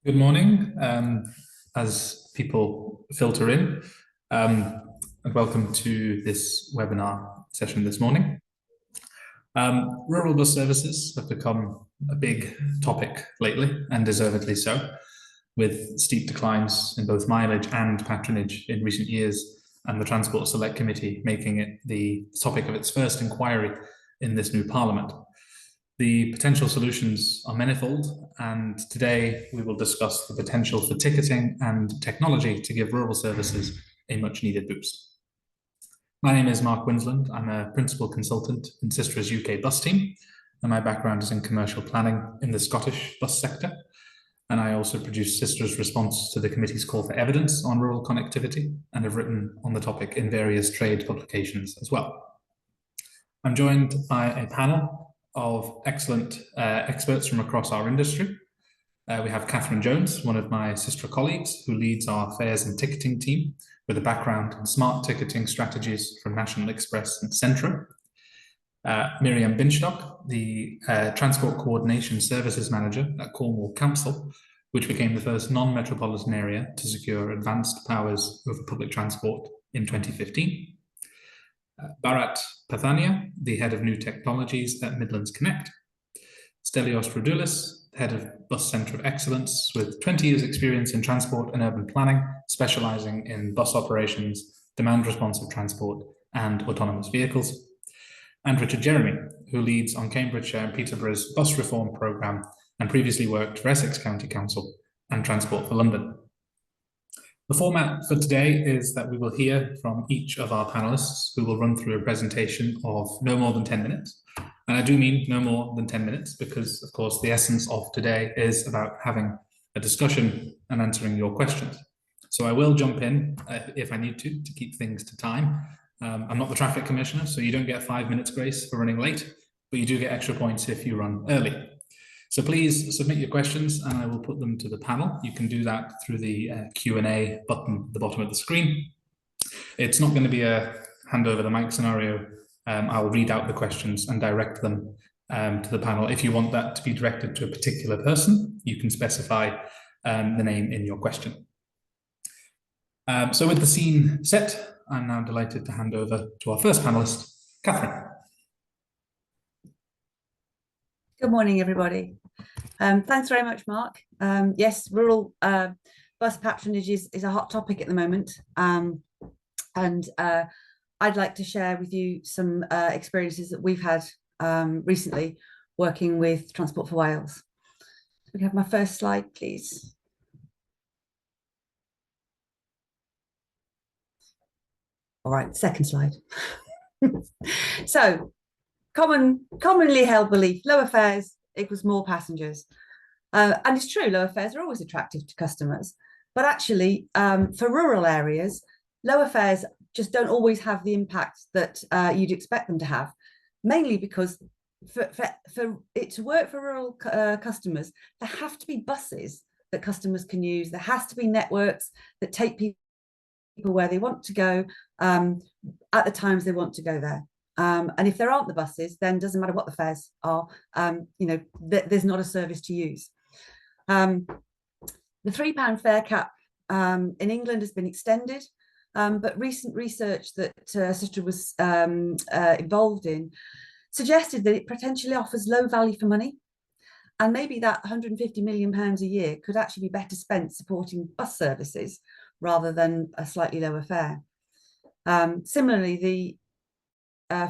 Good morning. As people filter in, and welcome to this webinar session this morning. Rural bus services have become a big topic lately, and deservedly so, with steep declines in both mileage and patronage in recent years, and the Transport Select Committee making it the topic of its first inquiry in this new Parliament. The potential solutions are manifold, and today we will discuss the potential for ticketing and technology to give rural services a much needed boost. My name is Mark Winsland. I'm a principal consultant in Sistra's UK bus team, and my background is in commercial planning in the Scottish bus sector. And I also produce Sistra's response to the committee's call for evidence on rural connectivity and have written on the topic in various trade publications as well. I'm joined by a panel of excellent experts from across our industry. We have Catherine Jones, one of my sister colleagues, who leads our fares and ticketing team with a background in smart ticketing strategies from National Express and Centra. Miriam Binstock, the Transport Coordination Services Manager at Cornwall Council, which became the first non-metropolitan area to secure advanced powers over public transport in 2015. Bharat Pathania, the head of new technologies at Midlands Connect. Stelios Rodoulis, head of Bus Centre of Excellence with 20 years experience in transport and urban planning, specialising in bus operations, demand responsive transport and autonomous vehicles. And Richard Jeremy, who leads on Cambridgeshire and Peterborough's bus reform programme and previously worked for Essex County Council and Transport for London. The format for today is that we will hear from each of our panelists, who will run through a presentation of no more than 10 minutes. And I do mean no more than 10 minutes because, of course, the essence of today is about having a discussion and answering your questions. So I will jump in if I need to keep things to time. I'm not the traffic commissioner, so you don't get 5 minutes grace for running late, but you do get extra points if you run early. So please submit your questions and I will put them to the panel. You can do that through the Q&A button at the bottom of the screen. It's not going to be a hand over the mic scenario. I'll read out the questions and direct them to the panel. If you want that to be directed to a particular person, you can specify the name in your question. So with the scene set, I'm now delighted to hand over to our first panelist, Catherine. Good morning, everybody. Thanks very much, Mark. Yes, rural bus patronage is a hot topic at the moment. And I'd like to share with you some experiences that we've had recently working with Transport for Wales. We can have my first slide, please. All right, second slide. So, commonly held belief, lower fares equals more passengers. And it's true, lower fares are always attractive to customers. But actually, for rural areas, lower fares just don't always have the impact that you'd expect them to have, mainly because for it to work for rural customers, there have to be buses that customers can use. There has to be networks that take people where they want to go at the times they want to go there. And if there aren't the buses, then it doesn't matter what the fares are, there's not a service to use. The £3 fare cap in England has been extended, but recent research that Sistra was involved in suggested that it potentially offers low value for money. And maybe that £150 million a year could actually be better spent supporting bus services rather than a slightly lower fare. Similarly, the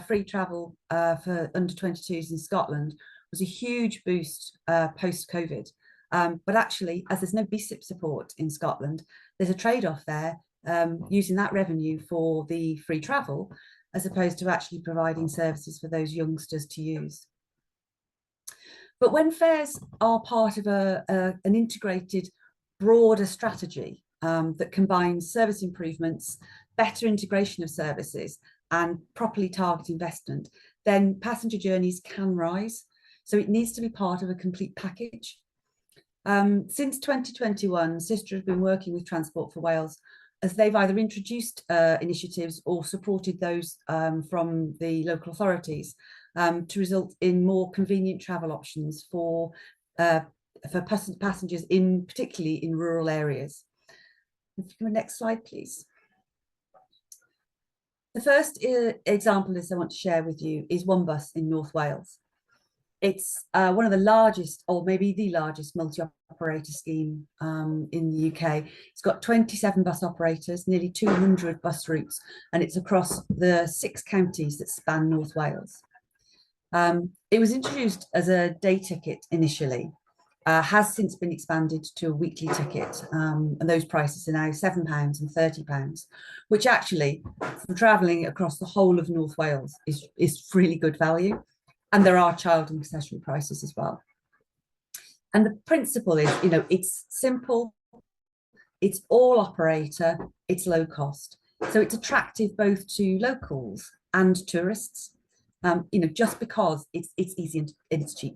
free travel for under 22s in Scotland was a huge boost post-COVID. But actually, as there's no BSIP support in Scotland, there's a trade-off there using that revenue for the free travel as opposed to actually providing services for those youngsters to use. But when fares are part of an integrated, broader strategy that combines service improvements, better integration of services, and properly target investment, then passenger journeys can rise. So it needs to be part of a complete package. Since 2021, Sistra has been working with Transport for Wales as they've either introduced initiatives or supported those from the local authorities to result in more convenient travel options for for passengers in particularly in rural areas. If you go next slide, please. The first example I want to share with you is One Bus in North Wales. It's one of the largest, or maybe the largest, multi-operator scheme in the UK. It's got 27 bus operators, nearly 200 bus routes, and it's across the 6 counties that span North Wales. It was introduced as a day ticket initially, has since been expanded to a weekly ticket, and those prices are now £7 and £30, which actually, for travelling across the whole of North Wales, is really good value. And there are child and accessory prices as well. And the principle is, it's simple, it's all operator, it's low cost. So it's attractive both to locals and tourists, just because it's easy and it's cheap.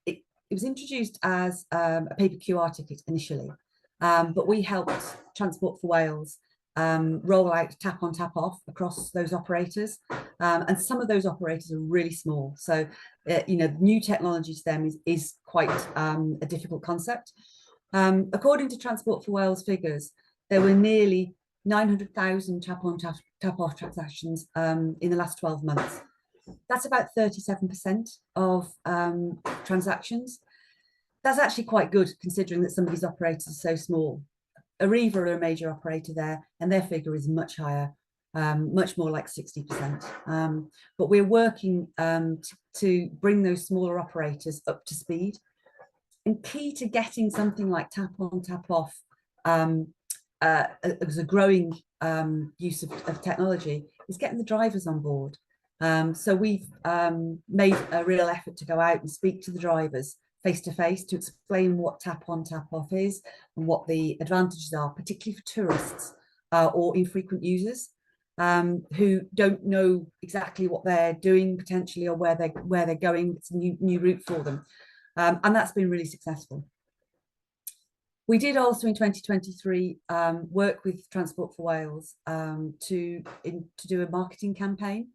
It was introduced as a paper QR ticket initially, but we helped Transport for Wales roll out tap on, tap off across those operators. And some of those operators are really small. So, new technology to them is quite a difficult concept. According to Transport for Wales figures, there were nearly 900,000 tap on, tap off transactions in the last 12 months. That's about 37% of transactions. That's actually quite good, considering that some of these operators are so small. Arriva are a major operator there, and their figure is much higher, much more like 60%. But we're working to bring those smaller operators up to speed. And key to getting something like tap on, tap off as a growing use of technology is getting the drivers on board. So we've made a real effort to go out and speak to the drivers face to face to explain what tap on, tap off is and what the advantages are, particularly for tourists or infrequent users who don't know exactly what they're doing potentially, or where they're going. It's a new route for them, and that's been really successful. We did also in 2023 work with Transport for Wales to do a marketing campaign,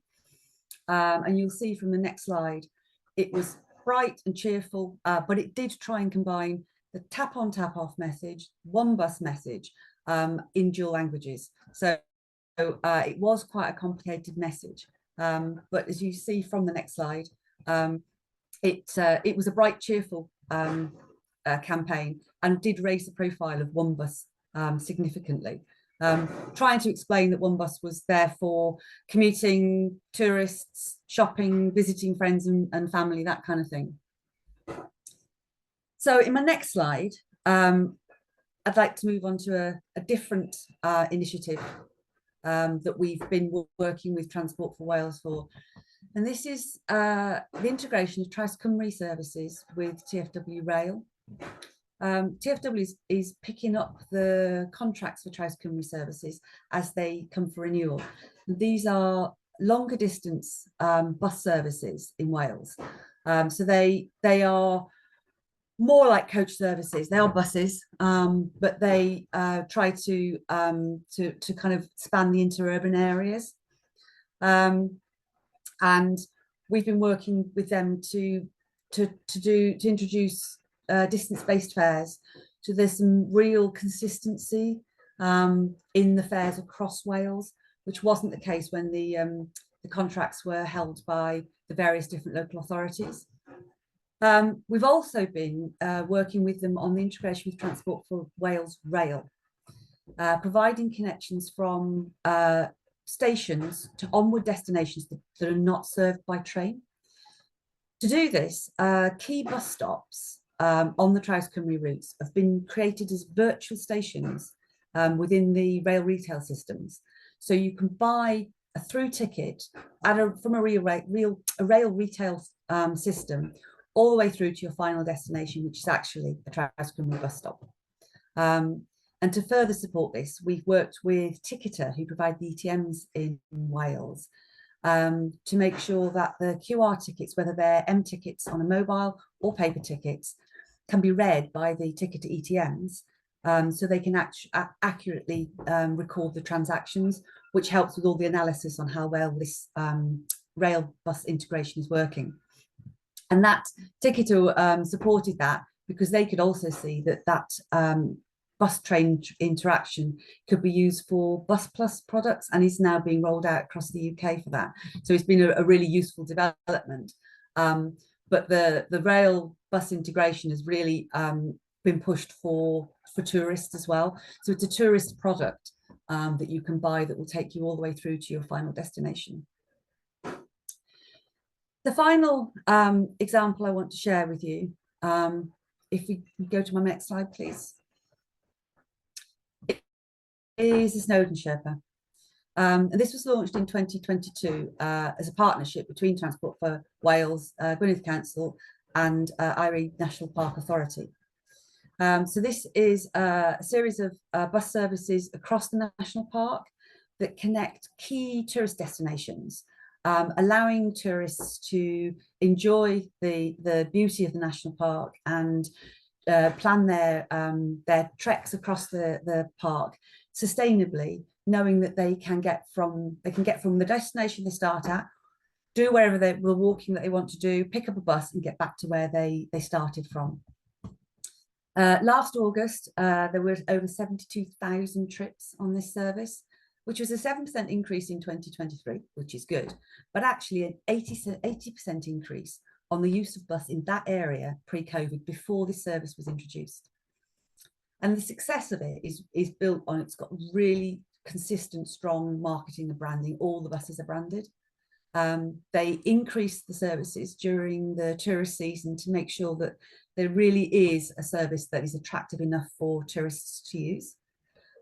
and you'll see from the next slide, it was bright and cheerful, but it did try and combine the tap on, tap off message, One Bus message in dual languages. So it was quite a complicated message, but as you see from the next slide, it was a bright, cheerful campaign, and did raise the profile of One Bus significantly. Trying to explain that One Bus was there for commuting, tourists, shopping, visiting friends and family, that kind of thing. So in my next slide, I'd like to move on to a different initiative that we've been working with Transport for Wales for. And this is the integration of Traws Cymru services with TfW Rail. TfW is picking up the contracts for Traws Cymru services as they come for renewal. These are longer distance bus services in Wales. So they are more like coach services. They are buses, but they try to kind of span the interurban areas. And we've been working with them to introduce distance-based fares. So there's some real consistency in the fares across Wales, which wasn't the case when the contracts were held by the various different local authorities. We've also been working with them on the integration with Transport for Wales Rail, providing connections from stations to onward destinations that are not served by train. To do this, key bus stops on the Traws Cymru routes have been created as virtual stations within the rail retail systems. So you can buy a through ticket from a rail retail system all the way through to your final destination, which is actually a Traws Cymru bus stop. And to further support this, we've worked with Ticketer, who provide the ETMs in Wales, to make sure that the QR tickets, whether they're M tickets on a mobile or paper tickets, can be read by the Ticketer ETMs, so they can accurately record the transactions, which helps with all the analysis on how well this rail bus integration is working. And that Ticketer supported that because they could also see that bus train interaction could be used for Bus Plus products, and is now being rolled out across the UK for that. So it's been a really useful development. But the rail bus integration has really been pushed for tourists as well. So it's a tourist product that you can buy that will take you all the way through to your final destination. The final example I want to share with you, if we go to my next slide, please, is the Snowdon Sherpa. And this was launched in 2022 as a partnership between Transport for Wales, Gwynedd Council and Eire National Park Authority. So this is a series of bus services across the national park that connect key tourist destinations, allowing tourists to enjoy the beauty of the national park and plan their treks across the park sustainably, knowing that they can get from the destination they start at, do wherever the walking that they want to do, pick up a bus and get back to where they started from. Last August, there were over 72,000 trips on this service, which was a 7% increase in 2023, which is good, but actually an 80% increase on the use of bus in that area pre-COVID, before this service was introduced. And the success of it is built on, it's got really consistent, strong marketing and branding. All the buses are branded. They increase the services during the tourist season to make sure that there really is a service that is attractive enough for tourists to use.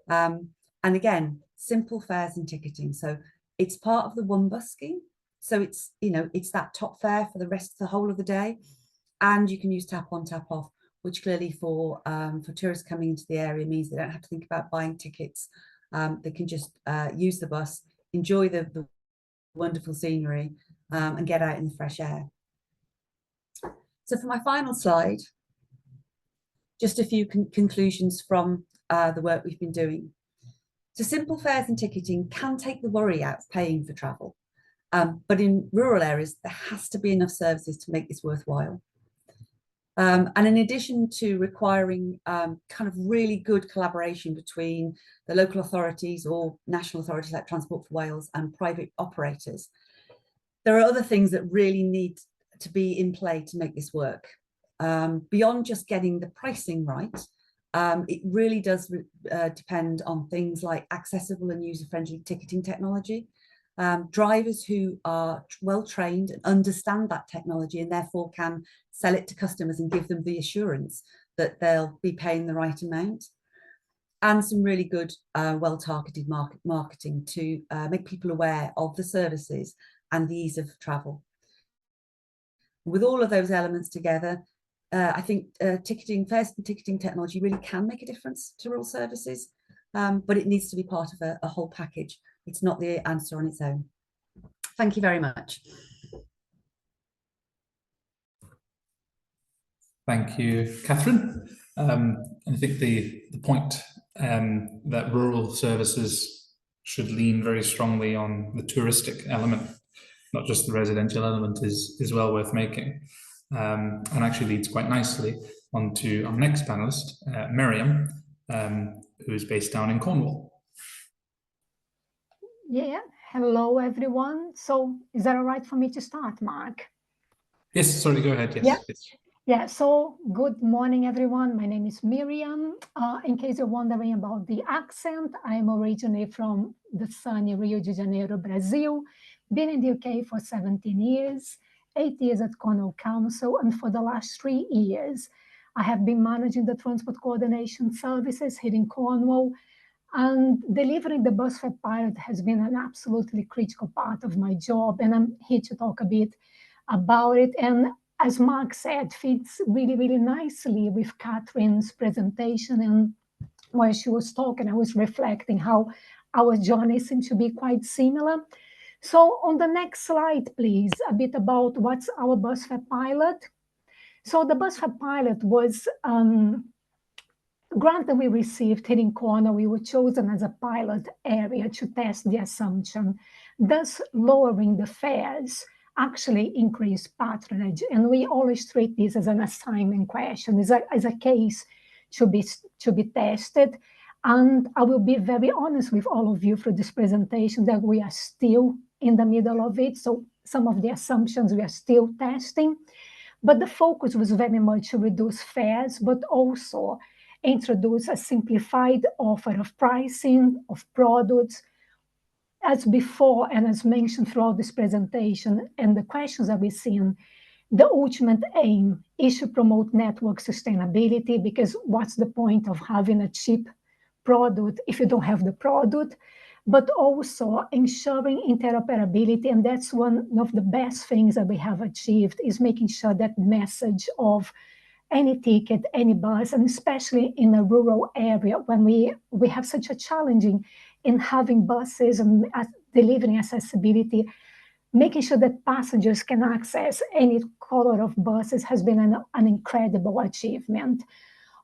And again, simple fares and ticketing. So it's part of the One Bus scheme. So it's, you know, it's that top fare for the whole of the day. And you can use tap on, tap off, which clearly for tourists coming into the area means they don't have to think about buying tickets. They can just use the bus, enjoy the wonderful scenery, and get out in the fresh air. So for my final slide, just a few conclusions from the work we've been doing. So simple fares and ticketing can take the worry out of paying for travel. But in rural areas, there has to be enough services to make this worthwhile. And in addition to requiring kind of really good collaboration between the local authorities or national authorities like Transport for Wales and private operators, there are other things that really need to be in play to make this work. Beyond just getting the pricing right, it really does depend on things like accessible and user-friendly ticketing technology, drivers who are well trained and understand that technology and therefore can sell it to customers and give them the assurance that they'll be paying the right amount, and some really good well-targeted marketing to make people aware of the services and the ease of travel. With all of those elements together, I think fares and ticketing technology really can make a difference to rural services, but it needs to be part of a whole package. It's not the answer on its own. Thank you very much. Thank you, Catherine. I think the point that rural services should lean very strongly on the touristic element, not just the residential element, is well worth making. And actually leads quite nicely onto our next panelist, Miriam, who is based down in Cornwall. Yeah, hello everyone. So is that all right for me to start, Mark? Yes, sorry, go ahead, yes. Yeah. Yes. Yeah, so good morning, everyone. My name is Miriam. In case you're wondering about the accent, I'm originally from the sunny Rio de Janeiro, Brazil. Been in the UK for 17 years, 8 years at Cornwall Council, and for the last 3 years, I have been managing the transport coordination services here in Cornwall, and delivering the bus fare pilot has been an absolutely critical part of my job, and I'm here to talk a bit about it. And as Mark said, fits really, really nicely with Catherine's presentation. And while she was talking, I was reflecting how our journeys seem to be quite similar. So on the next slide, please, a bit about what's our bus fare pilot. So the bus fare pilot was grant that we received here in Cornwall. We were chosen as a pilot area to test the assumption, thus lowering the fares actually increase patronage. And we always treat this as an assignment question, as a case to be tested. And I will be very honest with all of you through this presentation that we are still in the middle of it. So some of the assumptions we are still testing, but the focus was very much to reduce fares, but also introduce a simplified offer of pricing, of products. As before, and as mentioned throughout this presentation and the questions that we've seen, the ultimate aim is to promote network sustainability, because what's the point of having a cheap product if you don't have the product? But also ensuring interoperability, and that's one of the best things that we have achieved, is making sure that message of any ticket, any bus, and especially in a rural area when we have such a challenging in having buses and delivering accessibility, making sure that passengers can access any color of buses has been an incredible achievement.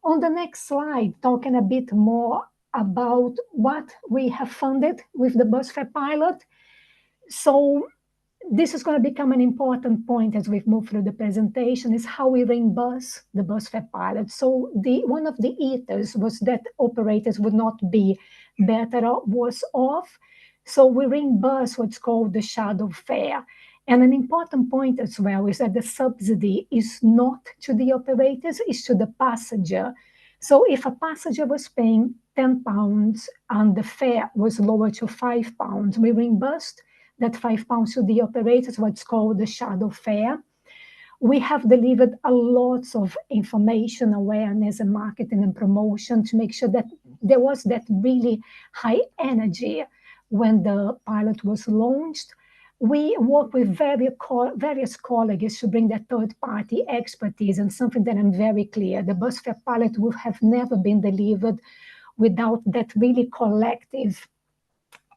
On the next slide, talking a bit more about what we have funded with the bus fare pilot. So this is going to become an important point as we've moved through the presentation, is how we reimburse the bus fare pilot. So one of the ethos was that operators would not be better or worse off. So we reimburse what's called the shadow fare. And an important point as well is that the subsidy is not to the operators, it's to the passenger. So if a passenger was paying £10 and the fare was lowered to £5, we reimbursed that £5 to the operators, what's called the shadow fare. We have delivered a lot of information, awareness, and marketing and promotion to make sure that there was that really high energy when the pilot was launched. We work with various colleagues to bring that third-party expertise, and something that I'm very clear, the bus fare pilot would have never been delivered without that really collective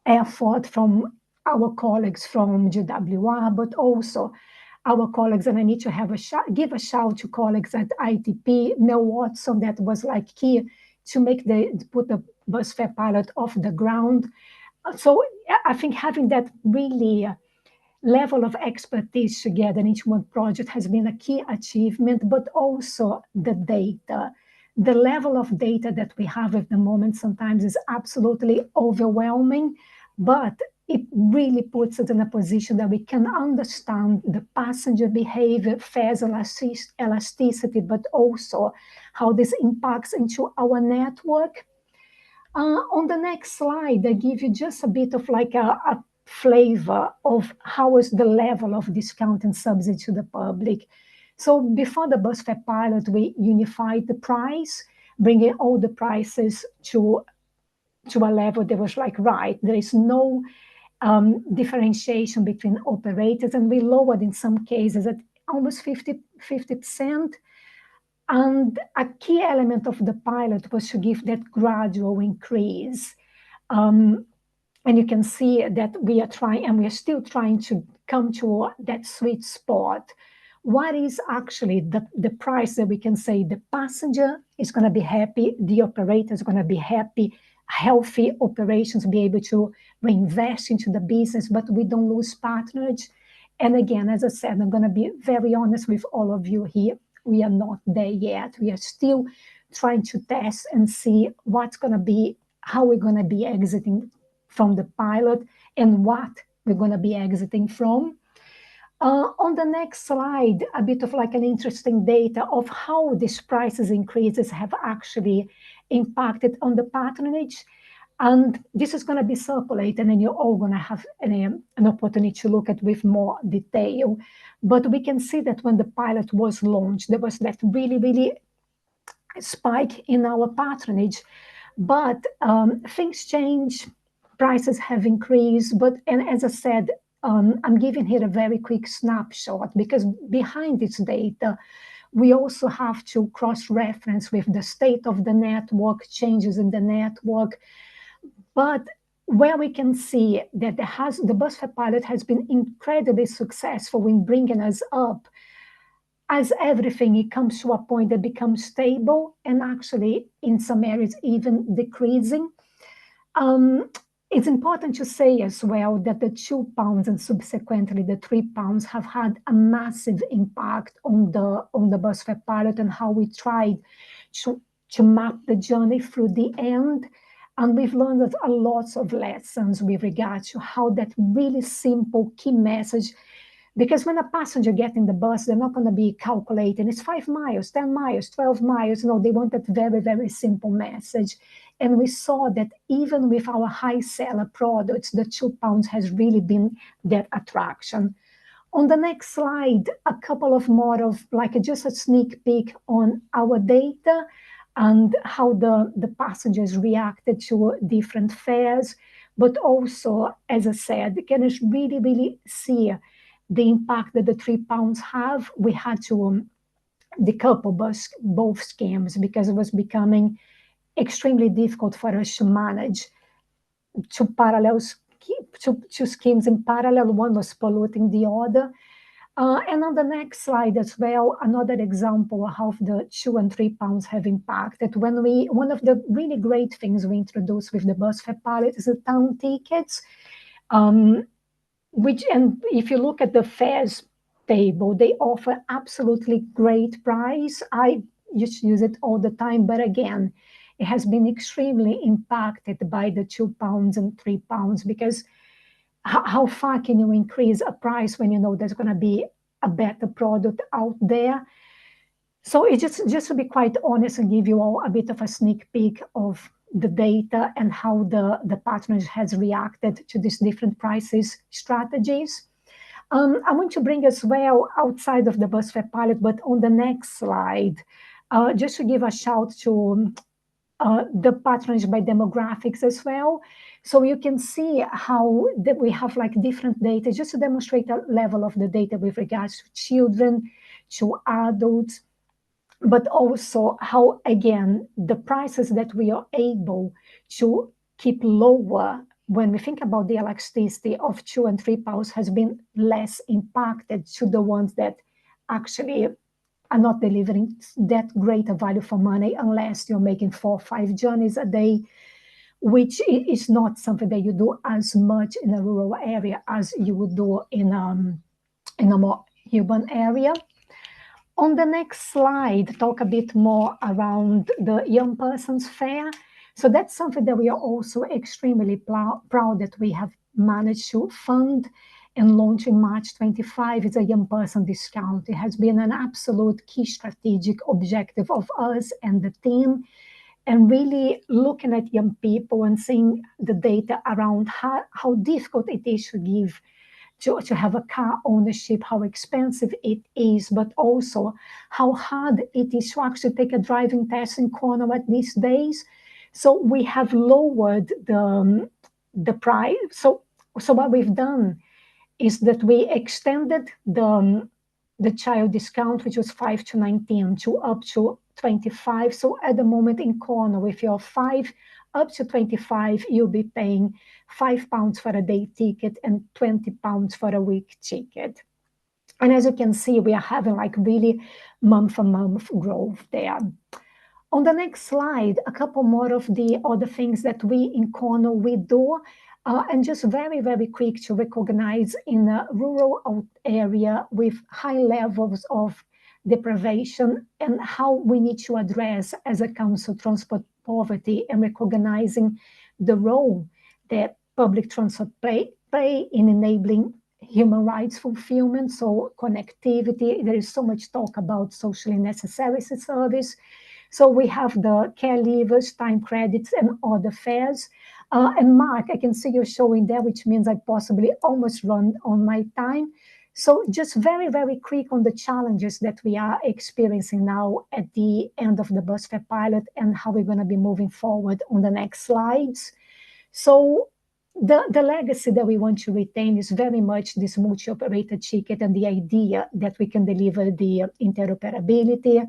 effort from our colleagues from GWR, but also our colleagues, and I need to give a shout to colleagues at ITP, Mel Watson, that was like key to put the bus fare pilot off the ground. So I think having that really level of expertise together in each one project has been a key achievement, but also the data. The level of data that we have at the moment sometimes is absolutely overwhelming, but it really puts us in a position that we can understand the passenger behavior, fares elasticity, but also how this impacts into our network. On the next slide, I give you just a bit of like a flavor of how is the level of discount and subsidy to the public. So before the bus fare pilot, we unified the price, bringing all the prices to a level that was like, right, there is no differentiation between operators, and we lowered in some cases at almost 50%. And a key element of the pilot was to give that gradual increase. And you can see that we are trying, and we are still trying to come to that sweet spot. What is actually the price that we can say the passenger is going to be happy, the operator is going to be happy, healthy operations be able to reinvest into the business, but we don't lose patronage. And again, as I said, I'm going to be very honest with all of you here. We are not there yet. We are still trying to test and see what's going to be, how we're going to be exiting from the pilot and what we're going to be exiting from. On the next slide, a bit of like an interesting data of how these prices increases have actually impacted on the patronage. And this is going to be circulated, and you're all going to have an opportunity to look at with more detail. But we can see that when the pilot was launched, there was that really, really spike in our patronage. But things change, prices have increased. And as I said, I'm giving here a very quick snapshot, because behind this data, we also have to cross-reference with the state of the network, changes in the network. But where we can see that the bus fare pilot has been incredibly successful in bringing us up, as everything, it comes to a point that becomes stable and actually in some areas even decreasing. It's important to say as well that the £2 and subsequently the £3 have had a massive impact on the bus fare pilot and how we tried to map the journey through the end. And we've learned a lot of lessons with regard to how that really simple key message, because when a passenger gets in the bus, they're not going to be calculating, it's 5 miles, 10 miles, 12 miles. No, they want that very, very simple message. And we saw that even with our high seller products, the £2 has really been that attraction. On the next slide, a couple of more of like just a sneak peek on our data and how the passengers reacted to different fares. But also, as I said, can us really, really see the impact that the £3 have. We had to decouple both schemes because it was becoming extremely difficult for us to manage two schemes in parallel. One was polluting the other. And on the next slide as well, another example of how the £2 and £3 have impacted. One of the really great things we introduced with the bus fare pilot is the town tickets, and if you look at the fares table, they offer absolutely great price. I used to use it all the time, but again, it has been extremely impacted by the £2 and £3 because how far can you increase a price when you know there's going to be a better product out there? So it's just to be quite honest and give you all a bit of a sneak peek of the data and how the patronage has reacted to these different prices strategies. I want to bring as well outside of the bus fare pilot, but on the next slide, just to give a shout to the patronage by demographics as well. So you can see how that we have like different data, just to demonstrate a level of the data with regards to children, to adults, but also how, again, the prices that we are able to keep lower when we think about the elasticity of £2 and £3 has been less impacted to the ones that actually are not delivering that great a value for money unless you're making 4 or 5 journeys a day, which is not something that you do as much in a rural area as you would do in a more urban area. On the next slide, talk a bit more around the young person's fare. So that's something that we are also extremely proud that we have managed to fund and launch in March 25. It's a young person discount. It has been an absolute key strategic objective of us and the team, and really looking at young people and seeing the data around how difficult it is to give to have a car ownership, how expensive it is, but also how hard it is to actually take a driving test in Cornwall these days. So we have lowered the price. So what we've done is that we extended the child discount, which was 5 to 19, to up to 25. So at the moment in Cornwall, if you're 5 up to 25, you'll be paying £5 for a day ticket and £20 for a week ticket. And as you can see, we are having like really month-on-month growth there. On the next slide, a couple more of the other things that we in Cornwall we do. And just very, very quick to recognize in a rural area with high levels of deprivation and how we need to address as a council transport poverty and recognizing the role that public transport play in enabling human rights fulfillment. So connectivity, there is so much talk about socially necessary service. So we have the care levers, time credits, and other fares. And Mark, I can see you're showing there, which means I possibly almost run on my time. So just very, very quick on the challenges that we are experiencing now at the end of the bus fare pilot and how we're going to be moving forward on the next slides. So the legacy that we want to retain is very much this multi-operator ticket and the idea that we can deliver the interoperability,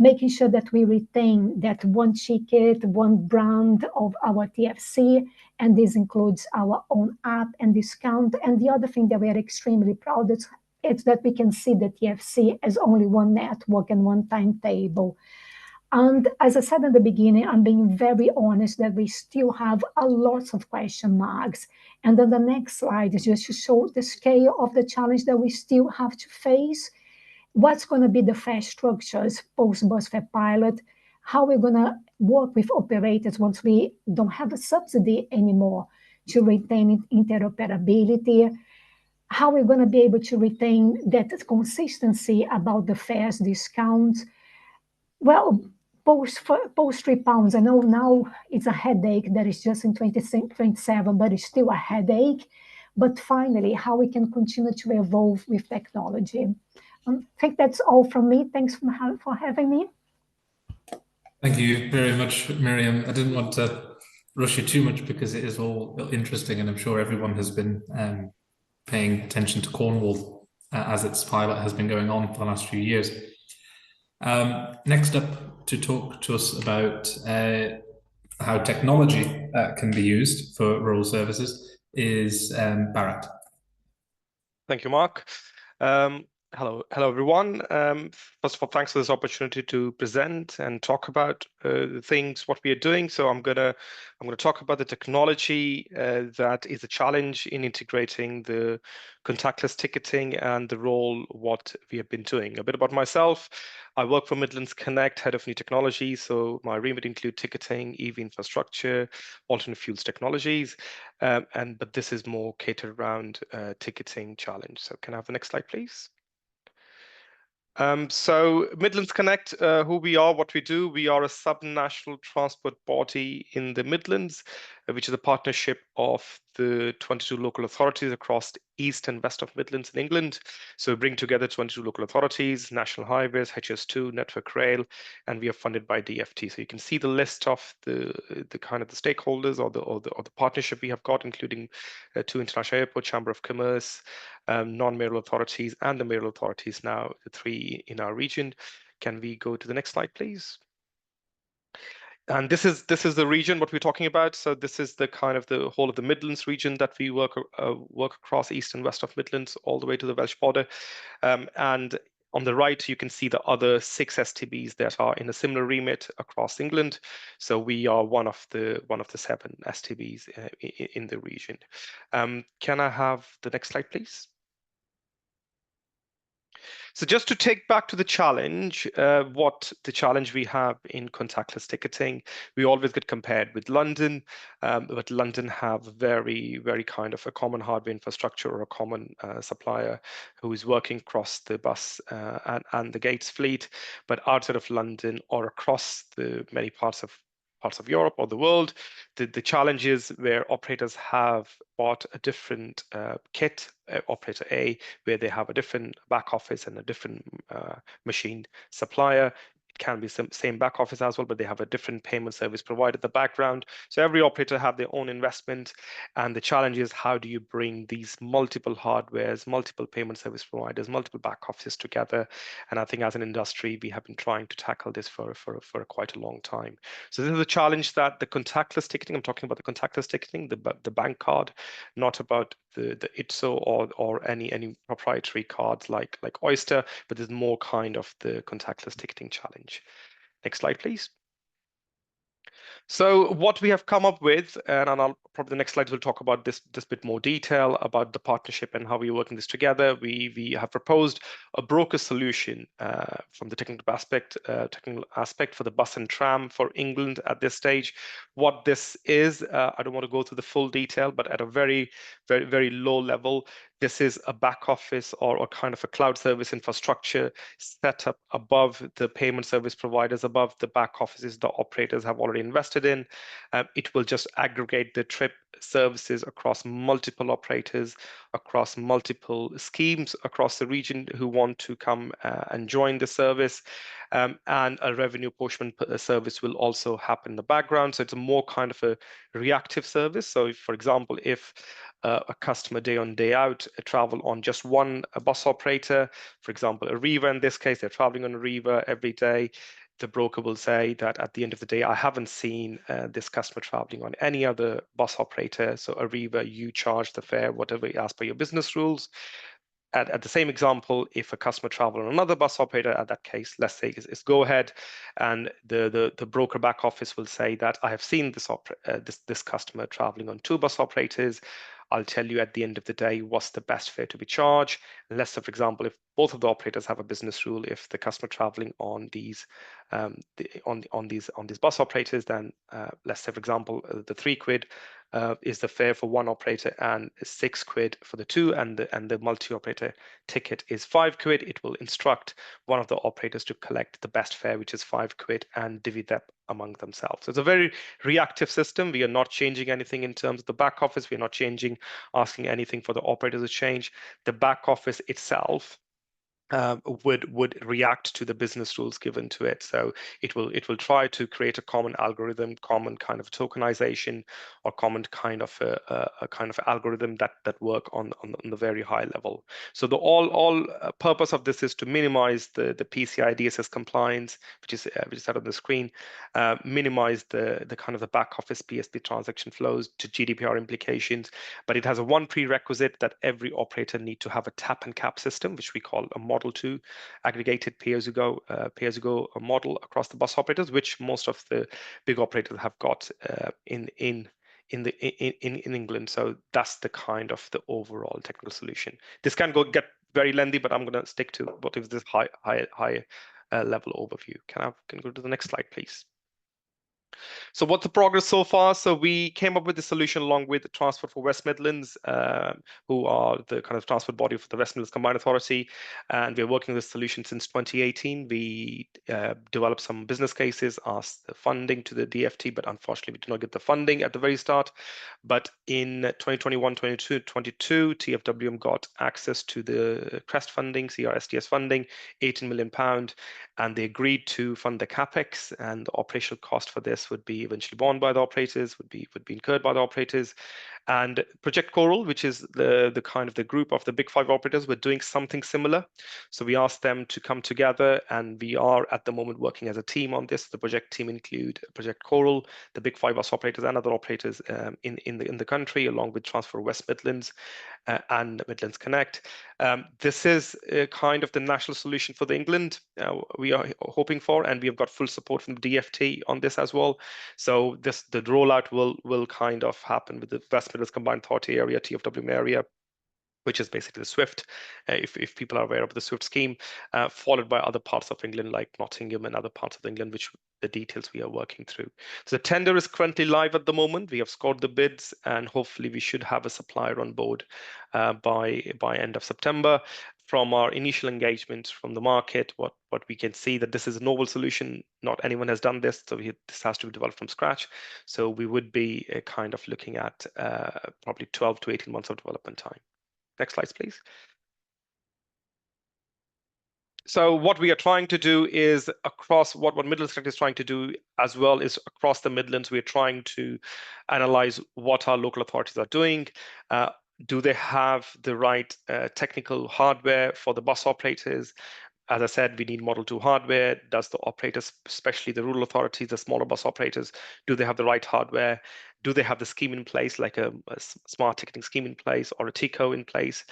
making sure that we retain that one ticket, one brand of our TFC, and this includes our own app and discount. And the other thing that we are extremely proud of is that we can see the TFC as only one network and one timetable. And as I said in the beginning, I'm being very honest that we still have a lot of question marks. And then the next slide is just to show the scale of the challenge that we still have to face. What's going to be the fare structures post-bus fare pilot? How we're going to work with operators once we don't have a subsidy anymore to retain interoperability? How we're going to be able to retain that consistency about the fares discounts? Well, post £3, I know now it's a headache that is just in 2027, but it's still a headache. But finally, how we can continue to evolve with technology. I think that's all from me. Thanks for having me. Thank you very much, Miriam. I didn't want to rush you too much because it is all interesting, and I'm sure everyone has been paying attention to Cornwall as its pilot has been going on for the last few years. Next up to talk to us about how technology can be used for rural services is Bharat. Thank you, Mark. Hello, everyone. First of all, thanks for this opportunity to present and talk about the things what we are doing. So I'm gonna talk about the technology that is a challenge in integrating the contactless ticketing and the role what we have been doing. A bit about myself. I work for Midlands Connect, head of new technology. So my remit include ticketing, EV infrastructure, alternate fuels technologies, but this is more catered around ticketing challenge. So can I have the next slide, please? So Midlands Connect, who we are, what we do, we are a subnational transport body in the Midlands, which is a partnership of the 22 local authorities across the east and west of Midlands in England. So we bring together 22 local authorities, National Highways, HS2, Network Rail, and we are funded by DFT. So you can see the list of the kind of the stakeholders or the partnership we have got, including 2 international airports, Chamber of Commerce, non-mayoral authorities, and the mayoral authorities now, the 3 in our region. Can we go to the next slide, please? And this is the region what we're talking about. So this is the kind of the whole of the Midlands region that we work across east and west of Midlands all the way to the Welsh border. And on the right, you can see the other 6 STBs that are in a similar remit across England. So we are one of the 7 STBs in the region. Can I have the next slide, please? So just to take back to the challenge, what the challenge we have in contactless ticketing, we always get compared with London, but London have very, very kind of a common hardware infrastructure or a common supplier who is working across the bus and the gates fleet. But outside of London or across the many parts of Europe or the world, the challenge is where operators have bought a different kit, operator A, where they have a different back office and a different machine supplier. It can be same back office as well, but they have a different payment service provider in the background. So every operator have their own investment, and the challenge is how do you bring these multiple hardwares, multiple payment service providers, multiple back offices together? And I think as an industry, we have been trying to tackle this for quite a long time. So this is a challenge that the contactless ticketing, I'm talking about the contactless ticketing, the bank card, not about the ITSO or any proprietary cards like Oyster, but there's more kind of the contactless ticketing challenge. Next slide, please. So what we have come up with, and I'll probably the next slide will talk about this bit more detail about the partnership and how we're working this together. We have proposed a broker solution from the technical aspect for the bus and tram for England at this stage. What this is, I don't want to go through the full detail, but at a very, very, very low level, this is a back office or kind of a cloud service infrastructure set up above the payment service providers, above the back offices the operators have already invested in. It will just aggregate the trip services across multiple operators, across multiple schemes across the region who want to come and join the service. And a revenue apportionment service will also happen in the background. So it's a more kind of a reactive service. So if, for example, if a customer day on day out travel on just one bus operator, for example, Arriva in this case, they're traveling on Arriva every day, the broker will say that at the end of the day, I haven't seen this customer traveling on any other bus operator. So Arriva, you charge the fare, whatever as per your business rules. at the same example, if a customer travel on another bus operator, at that case, let's say is go ahead, and the broker back office will say that I have seen this customer traveling on 2 bus operators. I'll tell you at the end of the day what's the best fare to be charged. And let's say, for example, if both of the operators have a business rule, if the customer traveling on these these bus operators, then let's say, for example, the £3 is the fare for one operator and £6 for the 2, and the multi-operator ticket is £5. It will instruct one of the operators to collect the best fare, which is £5, and divvy that among themselves. So it's a very reactive system. We are not changing anything in terms of the back office. We are not asking anything for the operators to change. The back office itself would react to the business rules given to it. So it will try to create a common algorithm, common kind of tokenization, or common kind of a kind of algorithm that work on the very high level. So the all purpose of this is to minimize the PCI DSS compliance, which is out on the screen, minimize the kind of the back office PSP transaction flows to GDPR implications. But it has a one prerequisite that every operator need to have a tap and cap system, which we call a Model 2 aggregated pay-as-you-go model across the bus operators, which most of the big operators have got in England. So that's the kind of the overall technical solution. This can get very lengthy, but I'm going to stick to what is this high level overview. Can go to the next slide, please? So what's the progress so far? So we came up with the solution along with Transport for West Midlands, who are the kind of transport body for the West Midlands Combined Authority. And we're working with this solution since 2018. We developed some business cases, asked the funding to the DFT, but unfortunately we did not get the funding at the very start. But in 2021, 22, TFWM got access to the CREST funding, CRSTS funding, £18 million, and they agreed to fund the CapEx, and the operational cost for this would be eventually borne by the operators, would be incurred by the operators. And Project Coral, which is the kind of the group of the big 5 operators, were doing something similar. So we asked them to come together, and we are at the moment working as a team on this. The project team include Project Coral, the big 5 bus operators, and other operators in the country, along with Transport West Midlands and Midlands Connect. This is kind of the national solution for the England we are hoping for, and we have got full support from the DFT on this as well. So the rollout will kind of happen with the West Midlands Combined Authority area, TFWM area, which is basically the SWIFT, if people are aware of the SWIFT scheme, followed by other parts of England like Nottingham and other parts of England, which the details we are working through. So the tender is currently live at the moment. We have scored the bids, and hopefully we should have a supplier on board by end of September. From our initial engagement from the market, what we can see that this is a novel solution. Not anyone has done this, so this has to be developed from scratch. So we would be kind of looking at probably 12 to 18 months of development time. Next slide, please. So what we are trying to do is across what Midlands Connect is trying to do as well is across the Midlands, we're trying to analyze what our local authorities are doing. Do they have the right technical hardware for the bus operators? As I said, we need Model 2 hardware. Does the operators, especially the rural authorities, the smaller bus operators, do they have the right hardware? Do they have the scheme in place, like a smart ticketing scheme in place, or a TICO in place,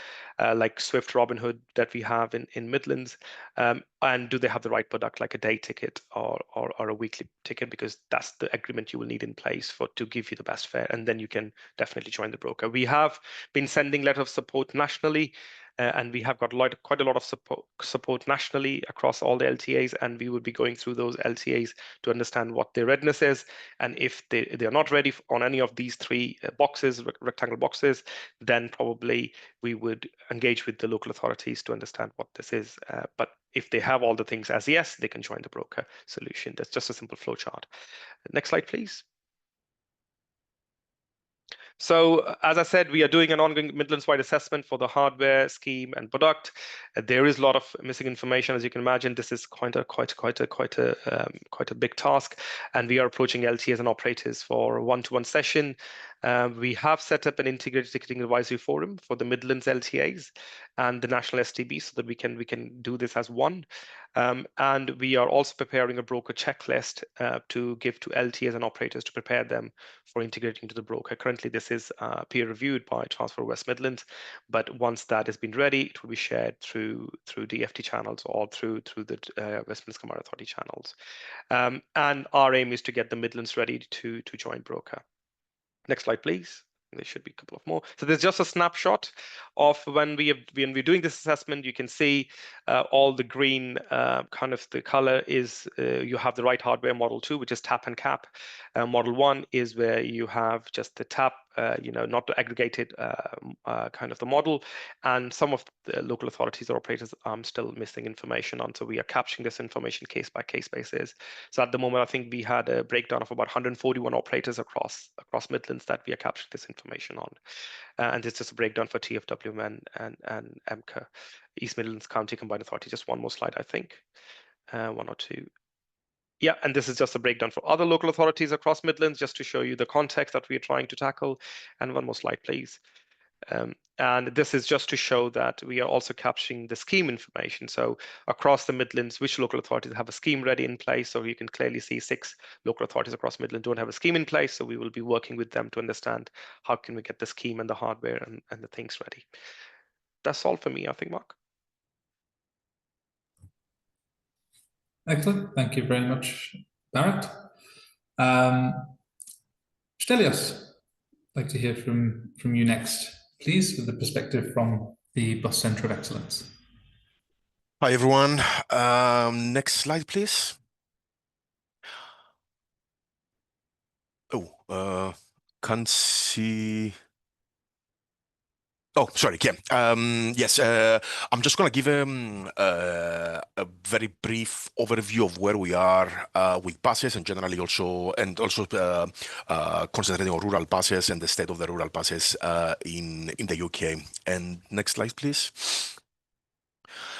like Swift Robinhood that we have in Midlands? And do they have the right product, like a day ticket or a weekly ticket? Because that's the agreement you will need in place to give you the best fare, and then you can definitely join the broker. We have been sending letters of support nationally, and we have got quite a lot of support nationally across all the LTAs, and we would be going through those LTAs to understand what their readiness is, and if they are not ready on any of these 3 boxes, rectangle boxes, then probably we would engage with the local authorities to understand what this is. But if they have all the things as yes, they can join the broker solution. That's just a simple flow chart. Next slide, please. So as I said, we are doing an ongoing Midlands-wide assessment for the hardware, scheme, and product. There is a lot of missing information, as you can imagine. This is quite a big task, and we are approaching LTAs and operators for one-to-one session. We have set up an integrated ticketing advisory forum for the Midlands LTAs and the national STB so that we can do this as one. And we are also preparing a broker checklist to give to LTAs and operators to prepare them for integrating to the broker. Currently, this is peer reviewed by Transport West Midlands, but once that has been ready, it will be shared through DFT channels or through the West Midlands Combined Authority channels. And our aim is to get the Midlands ready to join broker. Next slide, please. There should be a couple of more. So there's just a snapshot of when we're doing this assessment. You can see all the green kind of the color is you have the right hardware. Model 2, which is tap and cap. Model 1 is where you have just the tap, not the aggregated kind of the model. And some of the local authorities or operators are still missing information on. So we are capturing this information case by case basis. So at the moment, I think we had a breakdown of about 141 operators across Midlands that we are capturing this information on. And this is a breakdown for TFW and EMCA, East Midlands County Combined Authority. Just one more slide, I think. One or two. Yeah, and this is just a breakdown for other local authorities across Midlands, just to show you the context that we are trying to tackle. And one more slide, please. And this is just to show that we are also capturing the scheme information. So across the Midlands, which local authorities have a scheme ready in place. So you can clearly see 6 local authorities across Midlands don't have a scheme in place. So we will be working with them to understand how can we get the scheme and the hardware and the things ready. That's all for me, I think, Mark. Excellent. Thank you very much, Barrett. Stelios, I'd like to hear from you next, please, with the perspective from the Bus Centre of Excellence. Hi, everyone. Next slide, please. Oh, can't see. Oh, sorry. Yeah. Yes. I'm just going to give a very brief overview of where we are with buses and generally also concentrating on rural buses and the state of the rural buses in the UK. And next slide, please.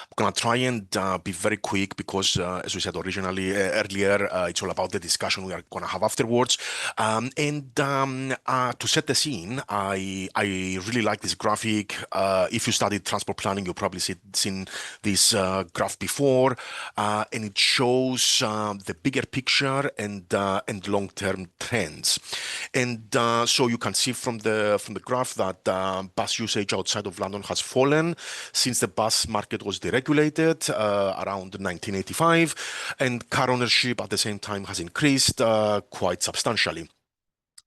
I'm going to try and be very quick because, as we said earlier, it's all about the discussion we are going to have afterwards. To set the scene, I really like this graphic. If you studied transport planning, you've probably seen this graph before, and it shows the bigger picture and long-term trends. And so you can see from the graph that bus usage outside of London has fallen since the bus market was deregulated around 1985, and car ownership at the same time has increased quite substantially.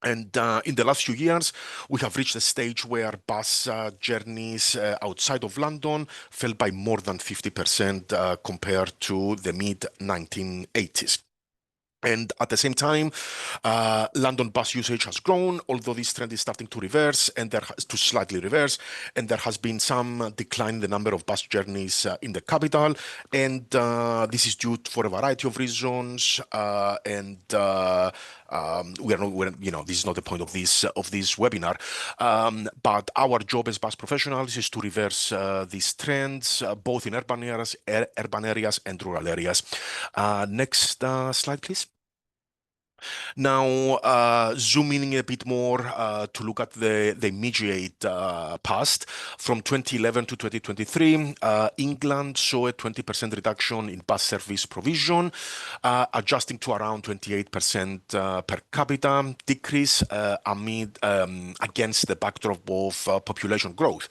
And in the last few years, we have reached a stage where bus journeys outside of London fell by more than 50% compared to the mid-1980s. And at the same time, London bus usage has grown, although this trend is starting to reverse and slightly reverse. And there has been some decline in the number of bus journeys in the capital. And this is due for a variety of reasons. This is not the point of this webinar. But our job as bus professionals is to reverse these trends, both in urban areas and rural areas. Next slide, please. Now, zooming in a bit more to look at the immediate past. From 2011 to 2023, England saw a 20% reduction in bus service provision, adjusting to around 28% per capita decrease against the backdrop of population growth.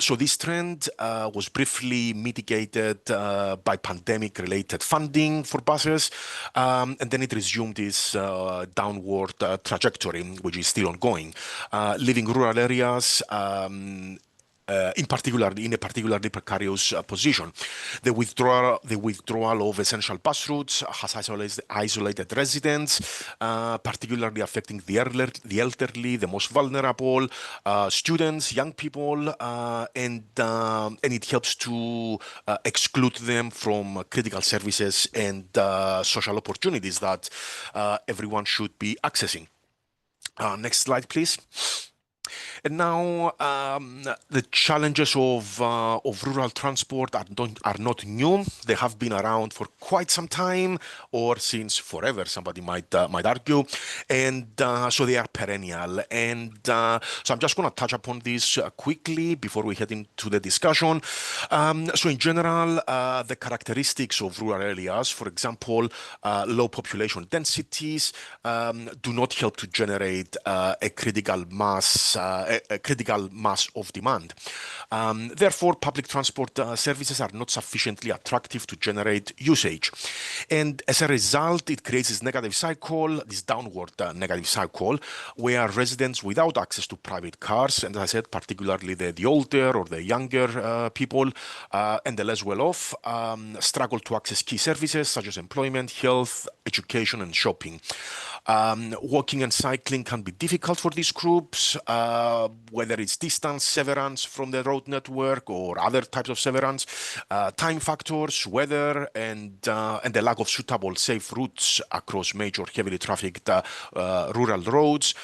So this trend was briefly mitigated by pandemic-related funding for buses, and then it resumed this downward trajectory, which is still ongoing, leaving rural areas in a particularly precarious position. The withdrawal of essential bus routes has isolated residents, particularly affecting the elderly, the most vulnerable, students, young people, and it helps to exclude them from critical services and social opportunities that everyone should be accessing. Next slide, please. And now the challenges of rural transport are not new. They have been around for quite some time, or since forever, somebody might argue, and so they are perennial. And so I'm just going to touch upon this quickly before we head into the discussion. So in general, the characteristics of rural areas, for example, low population densities, do not help to generate a critical mass of demand. Therefore, public transport services are not sufficiently attractive to generate usage. And as a result, it creates this negative cycle, this downward negative cycle, where residents without access to private cars, and as I said, particularly the older or the younger people, and the less well-off, struggle to access key services such as employment, health, education, and shopping. Walking and cycling can be difficult for these groups, whether it's distance, severance from the road network, or other types of severance, time factors, weather, and the lack of suitable safe routes across major heavily trafficked rural roads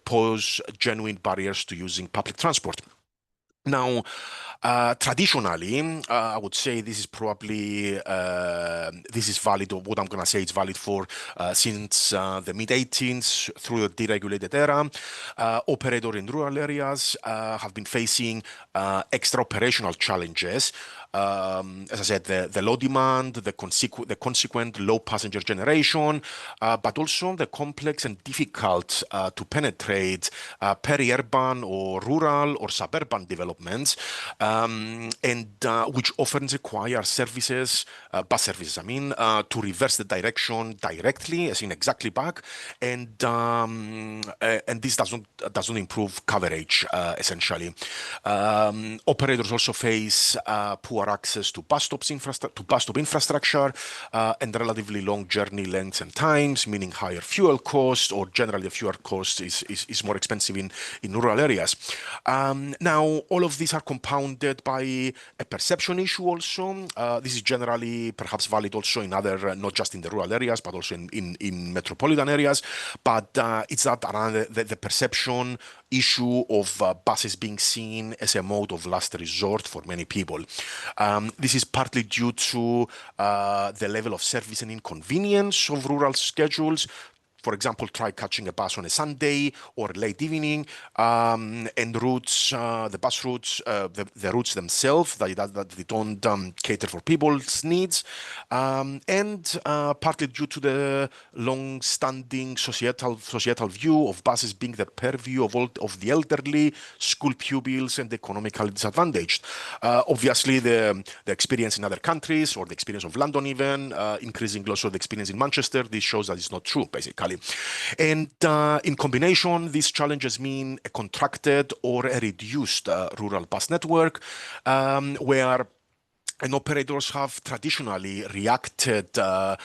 pose genuine barriers to using public transport. Now, traditionally, I would say this is probably this is valid, or what I'm going to say is valid for since the mid-18th through the deregulated era. Operators in rural areas have been facing extra operational challenges. As I said, the low demand, the consequent low passenger generation, but also the complex and difficult to penetrate peri-urban or rural or suburban developments, and which often require services, bus services, to reverse the direction directly, as in exactly back, and this doesn't improve coverage essentially. Operators also face poor access to bus stop infrastructure and relatively long journey lengths and times, meaning higher fuel cost, or generally the fuel cost is more expensive in rural areas. Now, all of these are compounded by a perception issue also. This is generally perhaps valid also in other, not just in the rural areas, but also in metropolitan areas. But it's that around the perception issue of buses being seen as a mode of last resort for many people. This is partly due to the level of service and inconvenience of rural schedules. For example, try catching a bus on a Sunday or late evening, and routes, the bus routes, the routes themselves, that they don't cater for people's needs, and partly due to the long-standing societal view of buses being the purview of the elderly, school pupils, and economically disadvantaged. Obviously, the experience in other countries, or the experience of London even, increasingly also the experience in Manchester, this shows that it's not true, basically. And in combination, these challenges mean a contracted or a reduced rural bus network, where operators have traditionally reacted to